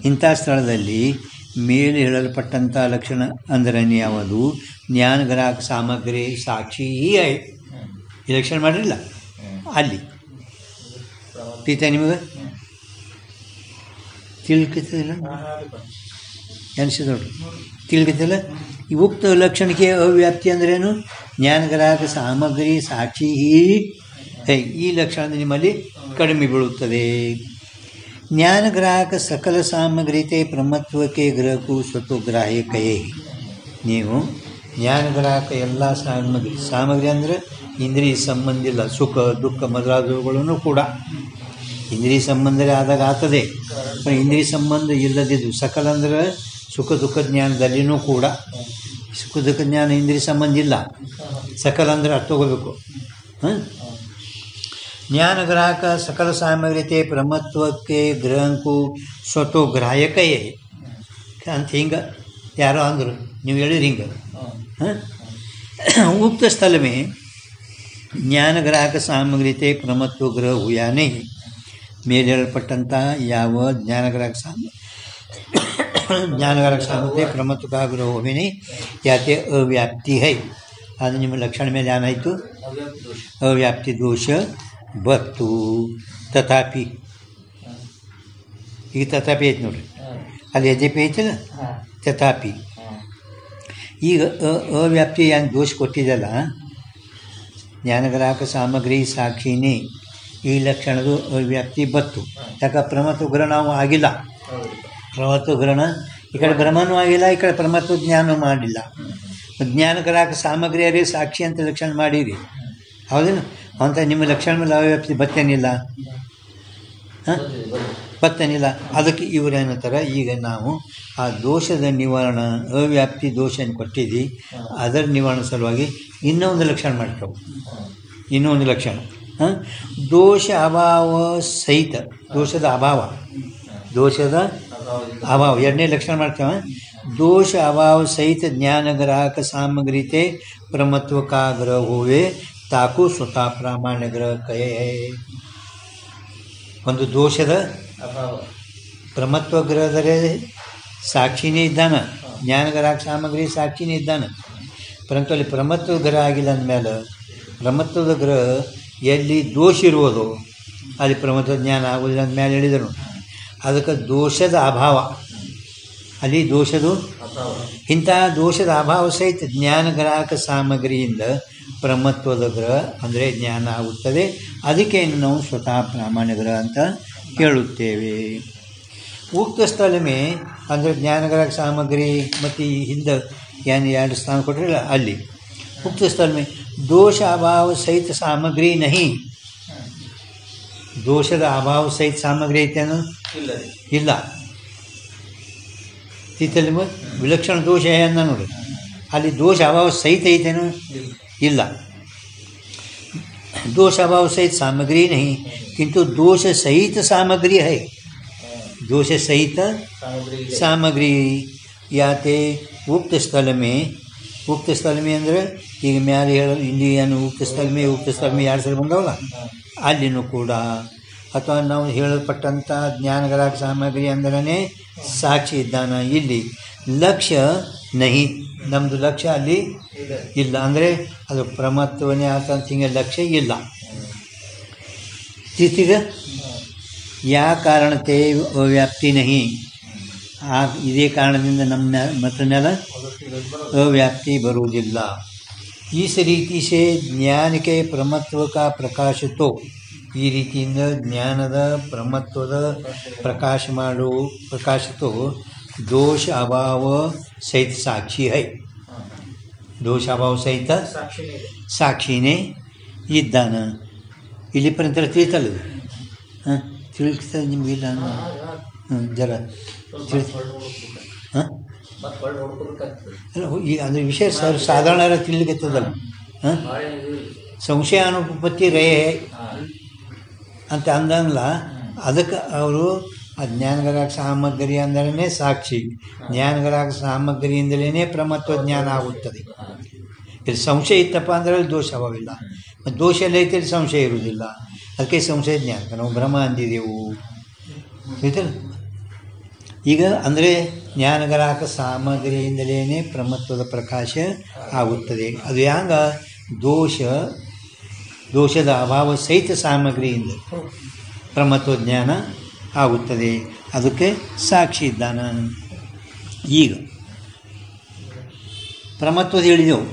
ಇಂಥ ಸ್ಥಳದಲ್ಲಿ ಮೇಲೆ ಹೇಳಲ್ಪಟ್ಟಂಥ ಲಕ್ಷಣ ಅಂದರೆ ಯಾವುದು? ಜ್ಞಾನಗ್ರಾಹಕ ಸಾಮಗ್ರಿ ಸಾಕ್ಷಿ ಈ ಲಕ್ಷಣ ಮಾಡಿರಲಿಲ್ಲ ಅಲ್ಲಿ. ಪ್ರೀತ ನಿಮಗೆ ತಿಳ್ಕತಿಲ್ಲ ಅನಿಸಿದೋಡ್ರಿ, ತಿಳ್ಕತಿಲ್ಲ. ಈ ಉಕ್ತ ಲಕ್ಷಣಕ್ಕೆ ಅವ್ಯಾಪ್ತಿ ಅಂದ್ರೇನು? ಜ್ಞಾನಗ್ರಾಹಕ ಸಾಮಗ್ರಿ ಸಾಕ್ಷಿ ಈ ಲಕ್ಷಣ ನಿಮ್ಮಲ್ಲಿ ಕಡಿಮೆ ಬೀಳುತ್ತದೆ. ಜ್ಞಾನಗ್ರಾಹಕ ಸಕಲ ಸಾಮಗ್ರಿತೆ ಪ್ರಮತ್ವಕ್ಕೆ ಗ್ರಹಕ್ಕೂ ಸ್ವತಃಗ್ರಾಹ್ಯ ಕಯೇ. ನೀವು ಜ್ಞಾನಗ್ರಾಹಕ ಎಲ್ಲ ಸಾಮಗ್ರಿ ಅಂದರೆ ಇಂದ್ರಿಯ ಸಂಬಂಧ ಇಲ್ಲ, ಸುಖ ದುಃಖ ಮೊದಲಾದವುಗಳನ್ನು ಕೂಡ ಇಂದ್ರಿಯ ಸಂಬಂಧವೇ ಆದಾಗ ಆಗ್ತದೆ. ಇಂದ್ರಿಯ ಸಂಬಂಧ ಇಲ್ಲದಿದ್ದು ಸಕಲ ಅಂದರೆ ಸುಖ ದುಃಖ ಜ್ಞಾನದಲ್ಲಿಯೂ ಕೂಡ ಸುಖ ದುಃಖ ಜ್ಞಾನ ಇಂದ್ರಿಯ ಸಂಬಂಧ ಇಲ್ಲ. ಸಕಲ ಅಂದರೆ ಅರ್ಥ ತಗೋಬೇಕು. ಜ್ಞಾನಗ್ರಾಹಕ ಸಕಲ ಸಾಮಗ್ರಿತೆ ಪ್ರಮತ್ವಕ್ಕೆ ಗ್ರಹಂಕು ಸ್ವತೋ ಗ್ರಾಹಕಯೇ ಅಂತ ಹಿಂಗೆ ಯಾರೋ ಅಂದರು, ನೀವು ಹೇಳಿರಿ ಹಿಂಗೆ. ಉಕ್ತ ಸ್ಥಳ में ಜ್ಞಾನಗ್ರಾಹಕ ಸಾಮಗ್ರಿತೆ ಪ್ರಮತ್ವ ಗ್ರಹ ಹುಯಾನೇ ಮೇಲೆ ಹೇಳಲ್ಪಟ್ಟಂಥ ಯಾವ ಜ್ಞಾನಗ್ರಾಹಕ ಸಾಮಗ್ರಿ ಪ್ರಮತ್ವ का ग्रह होवे ಯಾತೆ ಅವ್ಯಾಪ್ತಿ है. ಅದು ನಿಮ್ಮ ಲಕ್ಷಣ ಮೇಲೆ ಏನಾಯಿತು? ಅವ್ಯಾಪ್ತಿ ದೋಷ ಬತ್ತು. ತಥಾಪಿ ಈಗ ತಥಾಪಿ ಐತೆ ನೋಡ್ರಿ, ಅಲ್ಲಿ ಯದ್ಯಪಿ ಐತಲ್ಲ ತಥಾಪಿ. ಈಗ ಅವ್ಯಾಪ್ತಿ ಏನು ದೋಷ ಕೊಟ್ಟಿದ್ದಲ್ಲ, ಜ್ಞಾನಗ್ರಾಹಕ ಸಾಮಗ್ರಿ ಸಾಕ್ಷಿನೇ ಈ ಲಕ್ಷಣದು ಅವ್ಯಾಪ್ತಿ ಬತ್ತು. ಯಾಕೆ ಪ್ರಮತ್ವ ಗ್ರಹ ನಾವು ಆಗಿಲ್ಲ. ಪ್ರಮತ್ವ ಗ್ರಹಣ ಈ ಕಡೆ ಬ್ರಹ್ಮನೂ ಆಗಿಲ್ಲ, ಈ ಕಡೆ ಪ್ರಮತ್ವ ಜ್ಞಾನ ಮಾಡಿಲ್ಲ. ಜ್ಞಾನಗ್ರಾಹಕ ಸಾಮಗ್ರಿಯರೇ ಸಾಕ್ಷಿ ಅಂತ ಲಕ್ಷಣ ಮಾಡಿರಿ, ಹೌದೇನು? ಅಂತ ನಿಮ್ಮ ಲಕ್ಷಣ ಮೇಲೆ ಅವ್ಯಾಪ್ತಿ ಬತ್ತೇನಿಲ್ಲ, ಬತ್ತೇನಿಲ್ಲ. ಅದಕ್ಕೆ ಇವರೇನಂತಾರೆ, ಈಗ ನಾವು ಆ ದೋಷದ ನಿವಾರಣೆ ಅವ್ಯಾಪ್ತಿ ದೋಷ ಕೊಟ್ಟಿದ್ದಿ, ಅದರ ನಿವಾರಣೆ ಸಲುವಾಗಿ ಇನ್ನೊಂದು ಲಕ್ಷಣ ಮಾಡ್ತೇವೆ. ಇನ್ನೊಂದು ಲಕ್ಷಣ ದೋಷ ಅಭಾವ ಸಹಿತ, ದೋಷದ ಅಭಾವ ಎರಡನೇ ಲಕ್ಷಣ ಮಾಡ್ತೇವೆ. ದೋಷ ಅಭಾವ ಸಹಿತ ಜ್ಞಾನಗ್ರಾಹಕ ಸಾಮಗ್ರಿತೆ ಪ್ರಮತ್ವ का ग्रह होवे ताकू स्वतः ಪ್ರಾಮಾಣ್ಯ ಗ್ರಹ ಕಯೇ. ಒಂದು ದೋಷದ ಅಭಾವ ಪ್ರಮತ್ವ ಗ್ರಹದರೆ ಸಾಕ್ಷಿನೇ ಇದ್ದಾನೆ, ಜ್ಞಾನಗ್ರಾಹಕ ಸಾಮಗ್ರಿ ಸಾಕ್ಷಿನೇ ಇದ್ದಾನೆ. ಪರಂತು ಅಲ್ಲಿ ಪ್ರಮತ್ವ ಗ್ರಹ ಆಗಿಲ್ಲ ಅಂದಮೇಲೆ ಪ್ರಮತ್ವದ ಗ್ರಹ ಎಲ್ಲಿ ದೋಷ ಇರುವುದು ಅಲ್ಲಿ ಪ್ರಮತ್ವ ಜ್ಞಾನ ಆಗೋದಿಲ್ಲ ಅಂದಮೇಲೆ ಹೇಳಿದರು. ಅದಕ್ಕೆ ದೋಷದ ಅಭಾವ, ಅಲ್ಲಿ ದೋಷದ ಇಂತಹ ದೋಷದ ಅಭಾವ ಸಹಿತ ಜ್ಞಾನಗ್ರಾಹಕ ಸಾಮಗ್ರಿಯಿಂದ ಪ್ರಮತ್ವದ ಗ್ರಹ ಅಂದರೆ ಜ್ಞಾನ ಆಗುತ್ತದೆ. ಅದಕ್ಕೆ ನಾವು ಸ್ವತಃ ಪ್ರಾಮಾಣ್ಯ ಗ್ರಹ ಅಂತ ಹೇಳುತ್ತೇವೆ. ಉಕ್ತ ಸ್ಥಳ ಮೇ ಅಂದರೆ ಜ್ಞಾನಗ್ರಾಹಕ ಸಾಮಗ್ರಿ ಮತ್ತು ಈ ಹಿಂದೆ ಏನು ಎರಡು ಸ್ಥಾನ ಕೊಟ್ಟರಲ್ಲ ಅಲ್ಲಿ ಉಕ್ತ ಸ್ಥಳ ಮೇ ದೋಷ ಅಭಾವ ಸಹಿತ ಸಾಮಗ್ರಿ ನಹಿ. ದೋಷದ ಅಭಾವ ಸಹಿತ ಸಾಮಗ್ರಿ ಐತೇನು? ಇಲ್ಲ. ಈತಲ್ಲಿ ವಿಲಕ್ಷಣ ದೋಷ ಅಂದ ನೋಡಿ, ಅಲ್ಲಿ ದೋಷ ಅಭಾವ ಸಹಿತ ಐತೇನು? ಇಲ್ಲ. दोष अभाव सहित सामग्री नहीं किंतु दोष सहित सामग्री है. दोष सहित सामग्री याते उक्त स्थल में ಅಂದರೆ ಈಗ ಮ್ಯಾಲೆ ಹೇಳ ಇಲ್ಲಿ ಏನು ಉಕ್ತ ಸ್ಥಳ ಮೇ ಎರಡು ಸಲ ಬಂದವಲ್ಲ ಅಲ್ಲಿನೂ ಕೂಡ, ಅಥವಾ ನಾವು ಹೇಳಲ್ಪಟ್ಟಂಥ ಜ್ಞಾನಗ್ರಾಹಕ ಸಾಮಗ್ರಿ ಅಂದ್ರೇ ಸಾಕ್ಷಿ ಇದ್ದಾನ. ಇಲ್ಲಿ ಲಕ್ಷ್ಯ ನಹಿ, ನಮ್ಮದು ಲಕ್ಷ್ಯ ಅಲ್ಲಿ ಇಲ್ಲ. ಅಂದರೆ ಅದು ಪ್ರಮತ್ವನೇ ಆತಂತ ಹಿಂಗೆ ಲಕ್ಷ್ಯ ಇಲ್ಲ. ತಿಥಿಗ ಯಾ ಕಾರಣತೆ ಅವ್ಯಾಪ್ತಿ ನಹಿ, ಇದೇ ಕಾರಣದಿಂದ ನಮ್ಮ ಮತ ಮೇಲೆ ಅವ್ಯಾಪ್ತಿ ಬರುವುದಿಲ್ಲ. इस रीति से ज्ञान के प्रमत्व का प्रकाश तो ಈ ರೀತಿಯಿಂದ ಜ್ಞಾನದ ಪ್ರಮತ್ವದ ಪ್ರಕಾಶಿತೋ ದೋಷ ಅಭಾವ ಸಹಿತ ಸಾಕ್ಷಿ ಹೈ. ದೋಷ ಅಭಾವ ಸಹಿತ ಸಾಕ್ಷಿನೇ ಇದ್ದಾನ. ಇಲ್ಲಿ ಪರ್ಯಂತ ತಿಳಿತಲ್ಲ, ತಿಳಿಸ್ತದೆ ನಿಮಗಿಲ್ಲ ಜರ ಅಲ್ಲ. ಈಗ ಅಂದರೆ ವಿಷಯ ಸಾಧಾರಣ ತಿಳಿಲಿಕ್ಕತ್ತದಲ್ಲ. ಸಂಶಯ ಅನುಪತ್ತಿ ರೇ ಅಂತ ಅಂದಲ್ಲ. ಅದಕ್ಕೆ ಅವರು ಆ ಜ್ಞಾನಗ್ರಾಹಕ ಸಾಮಗ್ರಿ ಅಂದರೇ ಸಾಕ್ಷಿ, ಜ್ಞಾನಗ್ರಾಹಕ ಸಾಮಗ್ರಿಯಿಂದಲೇ ಪ್ರಮತ್ವ ಜ್ಞಾನ ಆಗುತ್ತದೆ. ಇಲ್ಲಿ ಸಂಶಯ ಇತ್ತಪ್ಪ ಅಂದರೆ ಅಲ್ಲಿ ದೋಷ ಅಭಾವಿಲ್ಲ, ಮತ್ತು ದೋಷ ಎಲ್ಲ ಐತೆ ಇಲ್ಲಿ ಸಂಶಯ ಇರುವುದಿಲ್ಲ. ಅದಕ್ಕೆ ಸಂಶಯ ಜ್ಞಾನಕ್ಕೆ ನಾವು ಭ್ರಮ ಅಂದಿದ್ದೆವು. ಆಯ್ತಲ್ಲ. ಈಗ ಅಂದರೆ ಜ್ಞಾನಗ್ರಾಹಕ ಸಾಮಗ್ರಿಯಿಂದಲೇ ಪ್ರಮತ್ವದ ಪ್ರಕಾಶ ಆಗುತ್ತದೆ. ಅದು ಹ್ಯಾಂಗ? ದೋಷದ ಅಭಾವ ಸಹಿತ ಸಾಮಗ್ರಿಯಿಂದ ಪ್ರಮತ್ವ ಜ್ಞಾನ ಆಗುತ್ತದೆ. ಅದಕ್ಕೆ ಸಾಕ್ಷಿ ಇದ್ದಾನ. ಈಗ ಪ್ರಮತ್ವದ ಹೇಳಿದೆವು,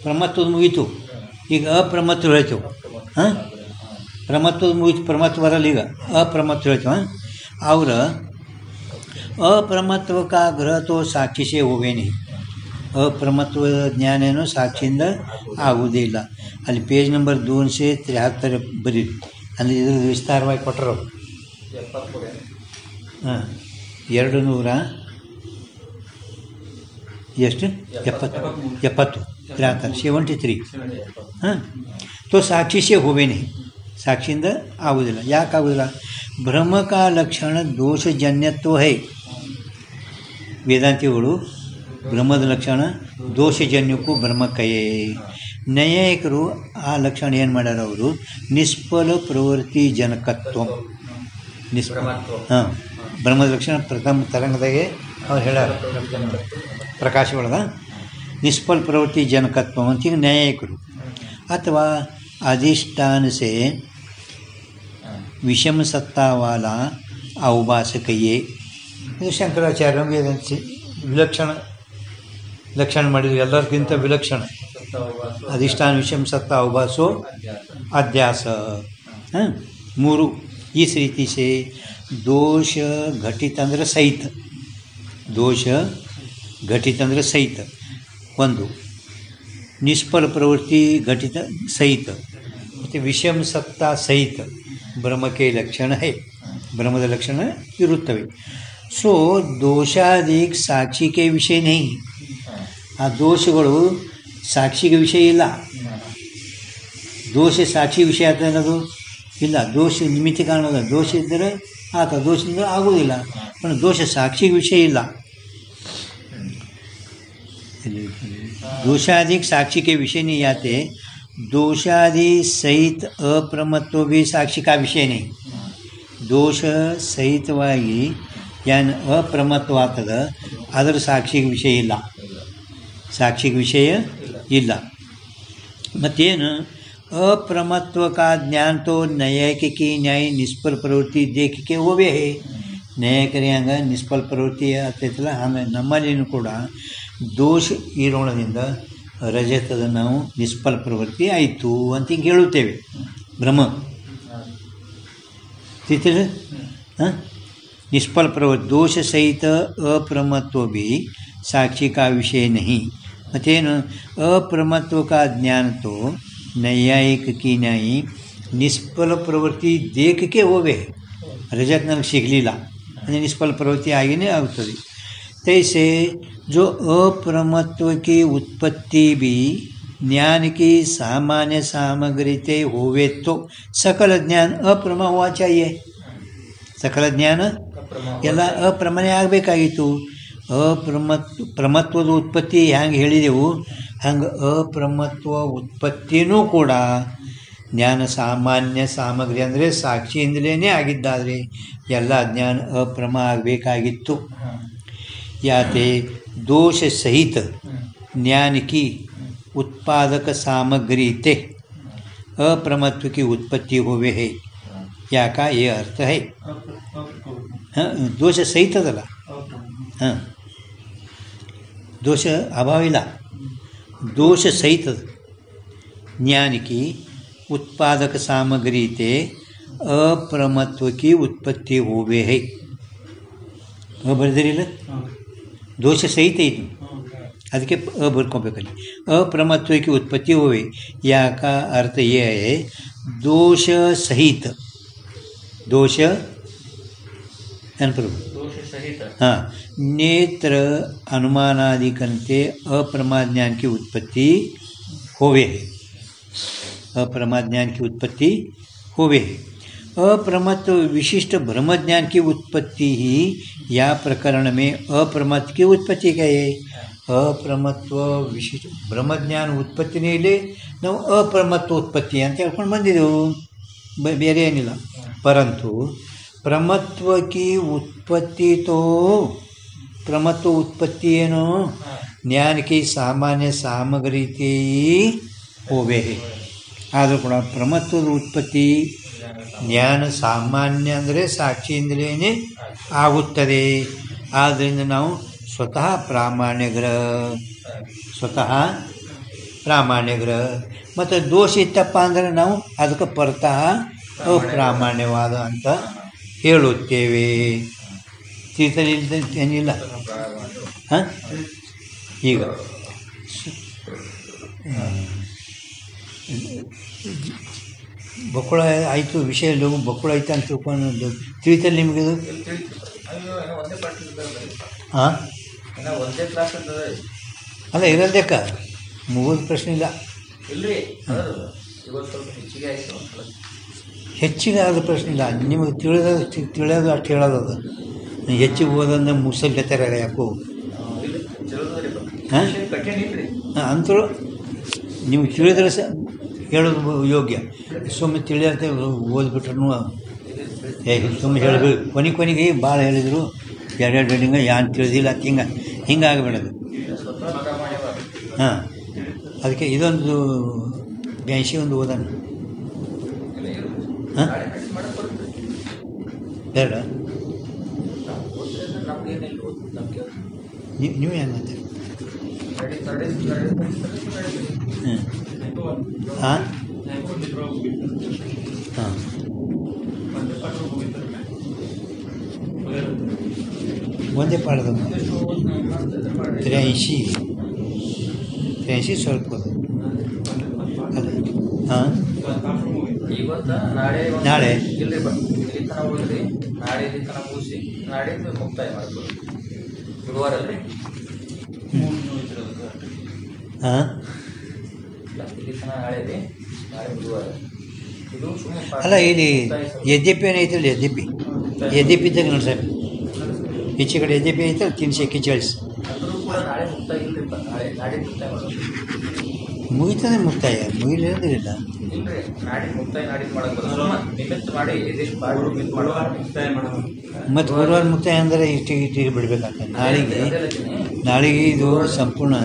ಪ್ರಮತ್ವದ ಮುಗೀತು. ಈಗ ಅಪ್ರಮತ್ವ ಹೇಳ್ತೇವೆ. ಪ್ರಮತ್ವದ ಮುಗೀತು, ಪ್ರಮತ್ವ ಬರಲ್ಲ. ಈಗ ಅಪ್ರಮತ್ವ ಹೇಳ್ತೇವೆ. ಅವರ ಅಪ್ರಮತ್ವ का ग्रह तो साक्षी से होवे नहीं. ಅಪ್ರಮತ್ವದ ಜ್ಞಾನ ಏನು ಸಾಕ್ಷಿಯಿಂದ ಆಗುವುದೇ ಇಲ್ಲ. ಅಲ್ಲಿ ಪೇಜ್ ನಂಬರ್ 273 ಬರೀರಿ, ಅಲ್ಲಿ ಇದ್ರ ವಿಸ್ತಾರವಾಗಿ ಕೊಟ್ಟರು. ಹಾಂ 200 ಎಷ್ಟು 70 73. ಹಾಂ तो साक्षी से होवे नहीं, ಸಾಕ್ಷಿಯಿಂದ ಆಗುವುದಿಲ್ಲ. ಯಾಕೆ ಆಗುವುದಿಲ್ಲ? ಭ್ರಮ का ಲಕ್ಷಣ ದೋಷಜನ್ಯತ್ವ ಹೈ. ವೇದಾಂತಿಗಳು ಬ್ರಹ್ಮದ ಲಕ್ಷಣ ದೋಷಜನ್ಯಕ್ಕೂ ಬ್ರಹ್ಮಕ್ಕಯೇ. ನ್ಯಾಯಿಕರು ಆ ಲಕ್ಷಣ ಏನು ಮಾಡ್ಯಾರ? ಅವರು ನಿಷ್ಫಲ ಪ್ರವೃತ್ತಿ ಜನಕತ್ವ. ಹಾಂ ಬ್ರಹ್ಮದ ಲಕ್ಷಣ ಪ್ರಥಮ ತರಂಗದಾಗೆ ಅವ್ರು ಹೇಳ್ಯಾರ ಪ್ರಕಾಶ ಒಳಗೆ ನಿಷ್ಫಲ ಪ್ರವೃತ್ತಿ ಜನಕತ್ವ ಅಂತೀಗ ನ್ಯಾಯಿಕರು. ಅಥವಾ अधिष्ठान से विषम सत्ता वाला अवभासकये. ಇದು ಶಂಕರಾಚಾರ್ಯ ವಿಲಕ್ಷಣ ಲಕ್ಷಣ ಮಾಡಿದ್ರು, ಎಲ್ಲರಿಗಿಂತ ವಿಲಕ್ಷಣ. अधिष्ठान विषम सत्ता अवभासो अध्यास. ಹಾಂ 3 इस रीति से दोष घटित ಅಂದರೆ ಸಹಿತ, ದೋಷ घटित ಅಂದರೆ ಸಹಿತ ಒಂದು, ನಿಷ್ಫಲ ಪ್ರವೃತ್ತಿ ಘಟಿತ ಸಹಿತ ಮತ್ತು ವಿಷಮ ಸತ್ತಾ ಸಹಿತ ಬ್ರಹ್ಮಕ್ಕೆ ಲಕ್ಷಣ ಹೈ, ಬ್ರಹ್ಮದ ಲಕ್ಷಣ ಇರುತ್ತವೆ. ಸೊ ದೋಷಾದಿಕ್ ಸಾಕ್ಷಿಗೆ ವಿಷಯ ನೈ. ಆ ದೋಷಗಳು ಸಾಕ್ಷಿಗೆ ವಿಷಯ ಇಲ್ಲ. ದೋಷ ಸಾಕ್ಷಿ ವಿಷಯ ಆತ ಅನ್ನೋದು ಇಲ್ಲ. ದೋಷ ನಿಮಿತ್ತ ಕಾರಣದ ದೋಷ ಇದ್ದರೆ ಆತ ದೋಷದಿಂದ ಆಗುವುದಿಲ್ಲ, પણ ದೋಷ ಸಾಕ್ಷಿಗೆ ವಿಷಯ ಇಲ್ಲ. दोषादि साक्षी के विषय नहीं आते. दोषादि सहित अप्रमत्व भी साक्षी का विषय नहीं. दोष सहितವಾಗಿ ಏನು ಅಪ್ರಮತ್ವ ಆಗ್ತದ ಅದರ ಸಾಕ್ಷಿಗೆ ವಿಷಯ ಇಲ್ಲ, ಸಾಕ್ಷಿಗೆ ವಿಷಯ ಇಲ್ಲ. ಮತ್ತೇನು ಅಪ್ರಮತ್ವ का ज्ञान तो न्यायिक की न्याय निष्फल प्रवृत्ति देख के होवे है. ನ್ಯಾಯಿಕರಿ ಹಂಗೆ ನಿಷ್ಫಲ ಪ್ರವೃತ್ತಿ ಆಗ್ತೈತಲ್ಲ. ಆಮೇಲೆ ನಮ್ಮಲ್ಲಿನೂ ಕೂಡ ದೋಷ ಇರೋಣದಿಂದ ರಜತದ ನಾವು ನಿಷ್ಫಲ ಪ್ರವೃತ್ತಿ ಆಯಿತು ಅಂತ ಹಿಂಗೆ ಹೇಳುತ್ತೇವೆ. ಭ್ರಮ ತಿಳ್ತಿಲ್ಲ. ಹಾಂ निष्फल प्रवृत्ति दोष सहित अप्रमत्व भी साक्षी का विषय नहीं. मतेन अप्रमत्व का ज्ञान तो नैयायिक की न्यायी निष्फल प्रवृत्ति देख के होवे. रजत ನನಗೆ ಸಿಗಲಿಲ್ಲ ಅಂದರೆ निष्फल प्रवृत्ति ಆಗಿನೇ ಆಗುತ್ತದೆ. तैसे जो अप्रमत्व की उत्पत्ति भी ज्ञान की सामान्य सामग्री से होवे तो सकल ज्ञान अप्रमा हुआ चाहिए. सकल ज्ञान ಎಲ್ಲ ಅಪ್ರಮನೆ ಆಗಬೇಕಾಗಿತ್ತು. ಪ್ರಮತ್ವದ ಉತ್ಪತ್ತಿ ಹ್ಯಾಂಗೆ ಹೇಳಿದೆವು ಹಂಗೆ ಅಪ್ರಮತ್ವ ಉತ್ಪತ್ತಿನೂ ಕೂಡ ಜ್ಞಾನ ಸಾಮಾನ್ಯ ಸಾಮಗ್ರಿ ಅಂದರೆ ಸಾಕ್ಷಿಯಿಂದಲೇ ಆಗಿದ್ದಾದರೆ ಎಲ್ಲ ಜ್ಞಾನ ಅಪ್ರಮ ಆಗಬೇಕಾಗಿತ್ತು. ಯಾತೆ दोष सहित ज्ञान की उत्पादक सामग्री ते अप्रमत्व की उत्पत्ति होवे है. या का ये अर्थ है. हाँ दोष सहित ಅದಲ್ಲ. ಹಾಂ दोष अभाव ಇಲ್ಲ, दोष सहित ज्ञान की उत्पादक सामग्री ते अप्रमत्व की उत्पत्ति होवे है. ಬರೆದಿರಿಲ್ಲ, दोष सहित ಇದು ಅದಕ್ಕೆ ಬರ್ಕೋಬೇಕಲ್ಲಿ. ಅಪ್ರಮತ್ವಕ್ಕೆ ಉತ್ಪತ್ತಿ ಹೋವೆ. ಯಾಕ ಅರ್ಥ ಯೇ ಹೈ दोष सहित. दोष ನೆನಪು. हाँ नेत्र अनुमानादिकंते अप्रमा ज्ञान की उत्पत्ति होवे है. अप्रमा ज्ञान की उत्पत्ति होवे है. अप्रमत्व विशिष्ट ब्रह्म ज्ञान की उत्पत्ति ही या प्रकरण में अप्रमत्व की उत्पत्ति क्या है. ಅಪ್ರಮತ್ವ ವಿಶಿಷ್ಟ ಬ್ರಹ್ಮಜ್ಞಾನ ಉತ್ಪತ್ತಿನೇ ಇಲ್ಲಿ ನಾವು ಅಪ್ರಮತ್ವ ಉತ್ಪತ್ತಿ ಅಂತ ಹೇಳ್ಕೊಂಡು ಬಂದಿದ್ದೆವು, ಬೇರೆ ಏನಿಲ್ಲ. ಪರಂತು ಪ್ರಮತ್ವಕ್ಕೆ ಉತ್ಪತ್ತಿ ತೋ ಪ್ರಮತ್ವ ಉತ್ಪತ್ತಿ ಏನು ಜ್ಞಾನಕ್ಕೆ ಸಾಮಾನ್ಯ ಸಾಮಗ್ರಿತೆ ಹೋವೆ. ಆದರೂ ಕೂಡ ಪ್ರಮತ್ವದ ಉತ್ಪತ್ತಿ ಜ್ಞಾನ ಸಾಮಾನ್ಯ ಅಂದರೆ ಸಾಕ್ಷಿಯಿಂದಲೇ ಆಗುತ್ತದೆ. ಆದ್ದರಿಂದ ನಾವು ಸ್ವತಃ ಪ್ರಾಮಾಣ್ಯ ಗ್ರಹ ಮತ್ತು ದೋಷ ಇತ್ತಪ್ಪ ಅಂದರೆ ನಾವು ಅದಕ್ಕೆ ಪರತಃ ಅಪ್ರಾಮಾಣ್ಯವಾದ ಅಂತ ಹೇಳುತ್ತೇವೆ. ತೀರ್ಥದಲ್ಲಿ ಇಲ್ಲದೆ ಏನಿಲ್ಲ ಹಾಂ ಈಗ ಬಕ್ಕುಳ ಆಯಿತು ವಿಷಯ ಲಘು ಬಕ್ಕುಳ ಆಯ್ತು ಅಂತ ತಿಳ್ಕೊಂಡು ತಿಳಿತಲ್ಲಿ ನಿಮಗೆ ಇದು ಹಾಂ ಅಲ್ಲ ಇರೋದಕ್ಕ ಮುಗಿದ ಪ್ರಶ್ನೆ ಇಲ್ಲ ಹೆಚ್ಚಿಗೆ ಆದ ಪ್ರಶ್ನೆ ಇಲ್ಲ ನಿಮಗೆ ತಿಳಿಯೋದು ಅಷ್ಟು ಹೇಳೋದು ಅದು ಹೆಚ್ಚಿಗೆ ಓದಂದ್ರೆ ಮುಗಿಸಲ್ಕತ್ತಾರ ಯಾಕೋ ಹಾಂ ಅಂತರೂ ನೀವು ತಿಳಿದ್ರೆ ಹೇಳೋದು ಯೋಗ್ಯ ಸುಮ್ಮನೆ ತಿಳಿಯತ್ತೆ ಓದ್ಬಿಟ್ರು ಸುಮ್ಮನೆ ಹೇಳಬೇಕು ಕೊನೆಗೆ ಭಾಳ ಹೇಳಿದರು ಎರಡೆರಡು ಹಿಂಗೆ ಯಾನ್ ತಿಳಿದಿಲ್ಲ ಅಂತ ಹಿಂಗೆ ಆಗಿಬಿಡೋದು ಹಾಂ ಅದಕ್ಕೆ ಇದೊಂದು 82 ಒಂದು ಓದೋಣ ಹಾಂ ಬೇಡ ನೀವು ಹೆಂಗಂತೀರಿ ಹಾಂ ಹಾಂ ಒಂದೇ ಪಾಠದ 83 ಸ್ವಲ್ಪ ಅಲ್ಲ ಹಾಂ ನಾಳೆ ಹಾಂ ಅಲ್ಲ ಇಲ್ಲಿ ಯದ್ಯಪಿ ಏನೈತಲ್ಲ ಯದ್ಯಪಿ ಇದ್ದಾಗ ನೋಡಿ ಸಾಹೇಬ್ ಈಚೆ ಕಡೆ ಯದ್ಯಪಿ ಐತಲ್ಲ 341 ಮುಗಿತದೆ ಮುಕ್ತಾಯ ಮುಗಿಲಿರೋದಿಲ್ಲ ಮತ್ತು ಗುರುವಾರ ಮುಕ್ತಾಯ ಅಂದರೆ ಇಷ್ಟು ಬಿಡಬೇಕಾಗ್ತದೆ ನಾಳೆಗೆ ಇದು ಸಂಪೂರ್ಣ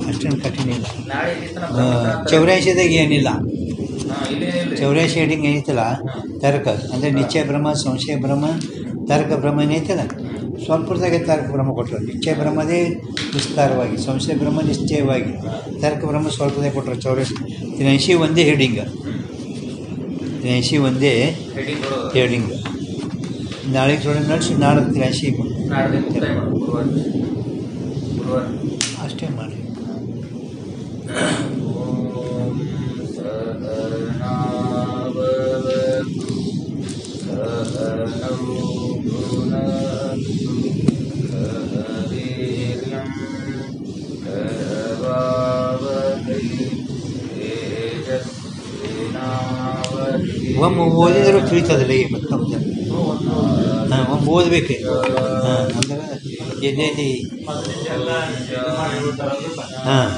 ಅಷ್ಟೇನು ಕಠಿಣ ಇಲ್ಲ 84ದಾಗ ಏನಿಲ್ಲ 84 ಹೆಡಿಂಗ್ ಏನೈತಲ್ಲ ತರ್ಕ ಅಂದರೆ ನಿಶ್ಚಯ ಭ್ರಮ ಸಂಶಯ ಭ್ರಮ ತರ್ಕ ಭ್ರಮ ಏನೈತಲ್ಲ ಸ್ವಲ್ಪದಾಗೆ ತರ್ಕ ಭ್ರಮ ಕೊಟ್ಟರು ನಿಶ್ಚಯ ಭ್ರಮದೇ ವಿಸ್ತಾರವಾಗಿ ಸಂಶಯ ಭ್ರಮ ನಿಶ್ಚಯವಾಗಿ ತರ್ಕ ಭ್ರಮ ಸ್ವಲ್ಪದೇ ಕೊಟ್ಟರು 83 ಒಂದೇ ಹೆಡಿಂಗ್ 83 ಒಂದೇ ಹೆಡಿಂಗ್ ನಾಳೆಗೆ ಥೋಡೆ ನಡೆಸಿ ನಾಳೆ 83 ಅಷ್ಟೇ ಮಾಡಿ ಒಮ್ಮೆ ಓದಿದರೂ ತಿಳಿತದಲ್ಲ ಈಗ ಮತ್ತೊಮ್ಮೆ ಹಾಂ ಒಮ್ಮೆ ಓದಬೇಕೆ ಹಾಂ ಅಂದ್ರೆ ಎದೆಯಲ್ಲಿ ಹಾಂ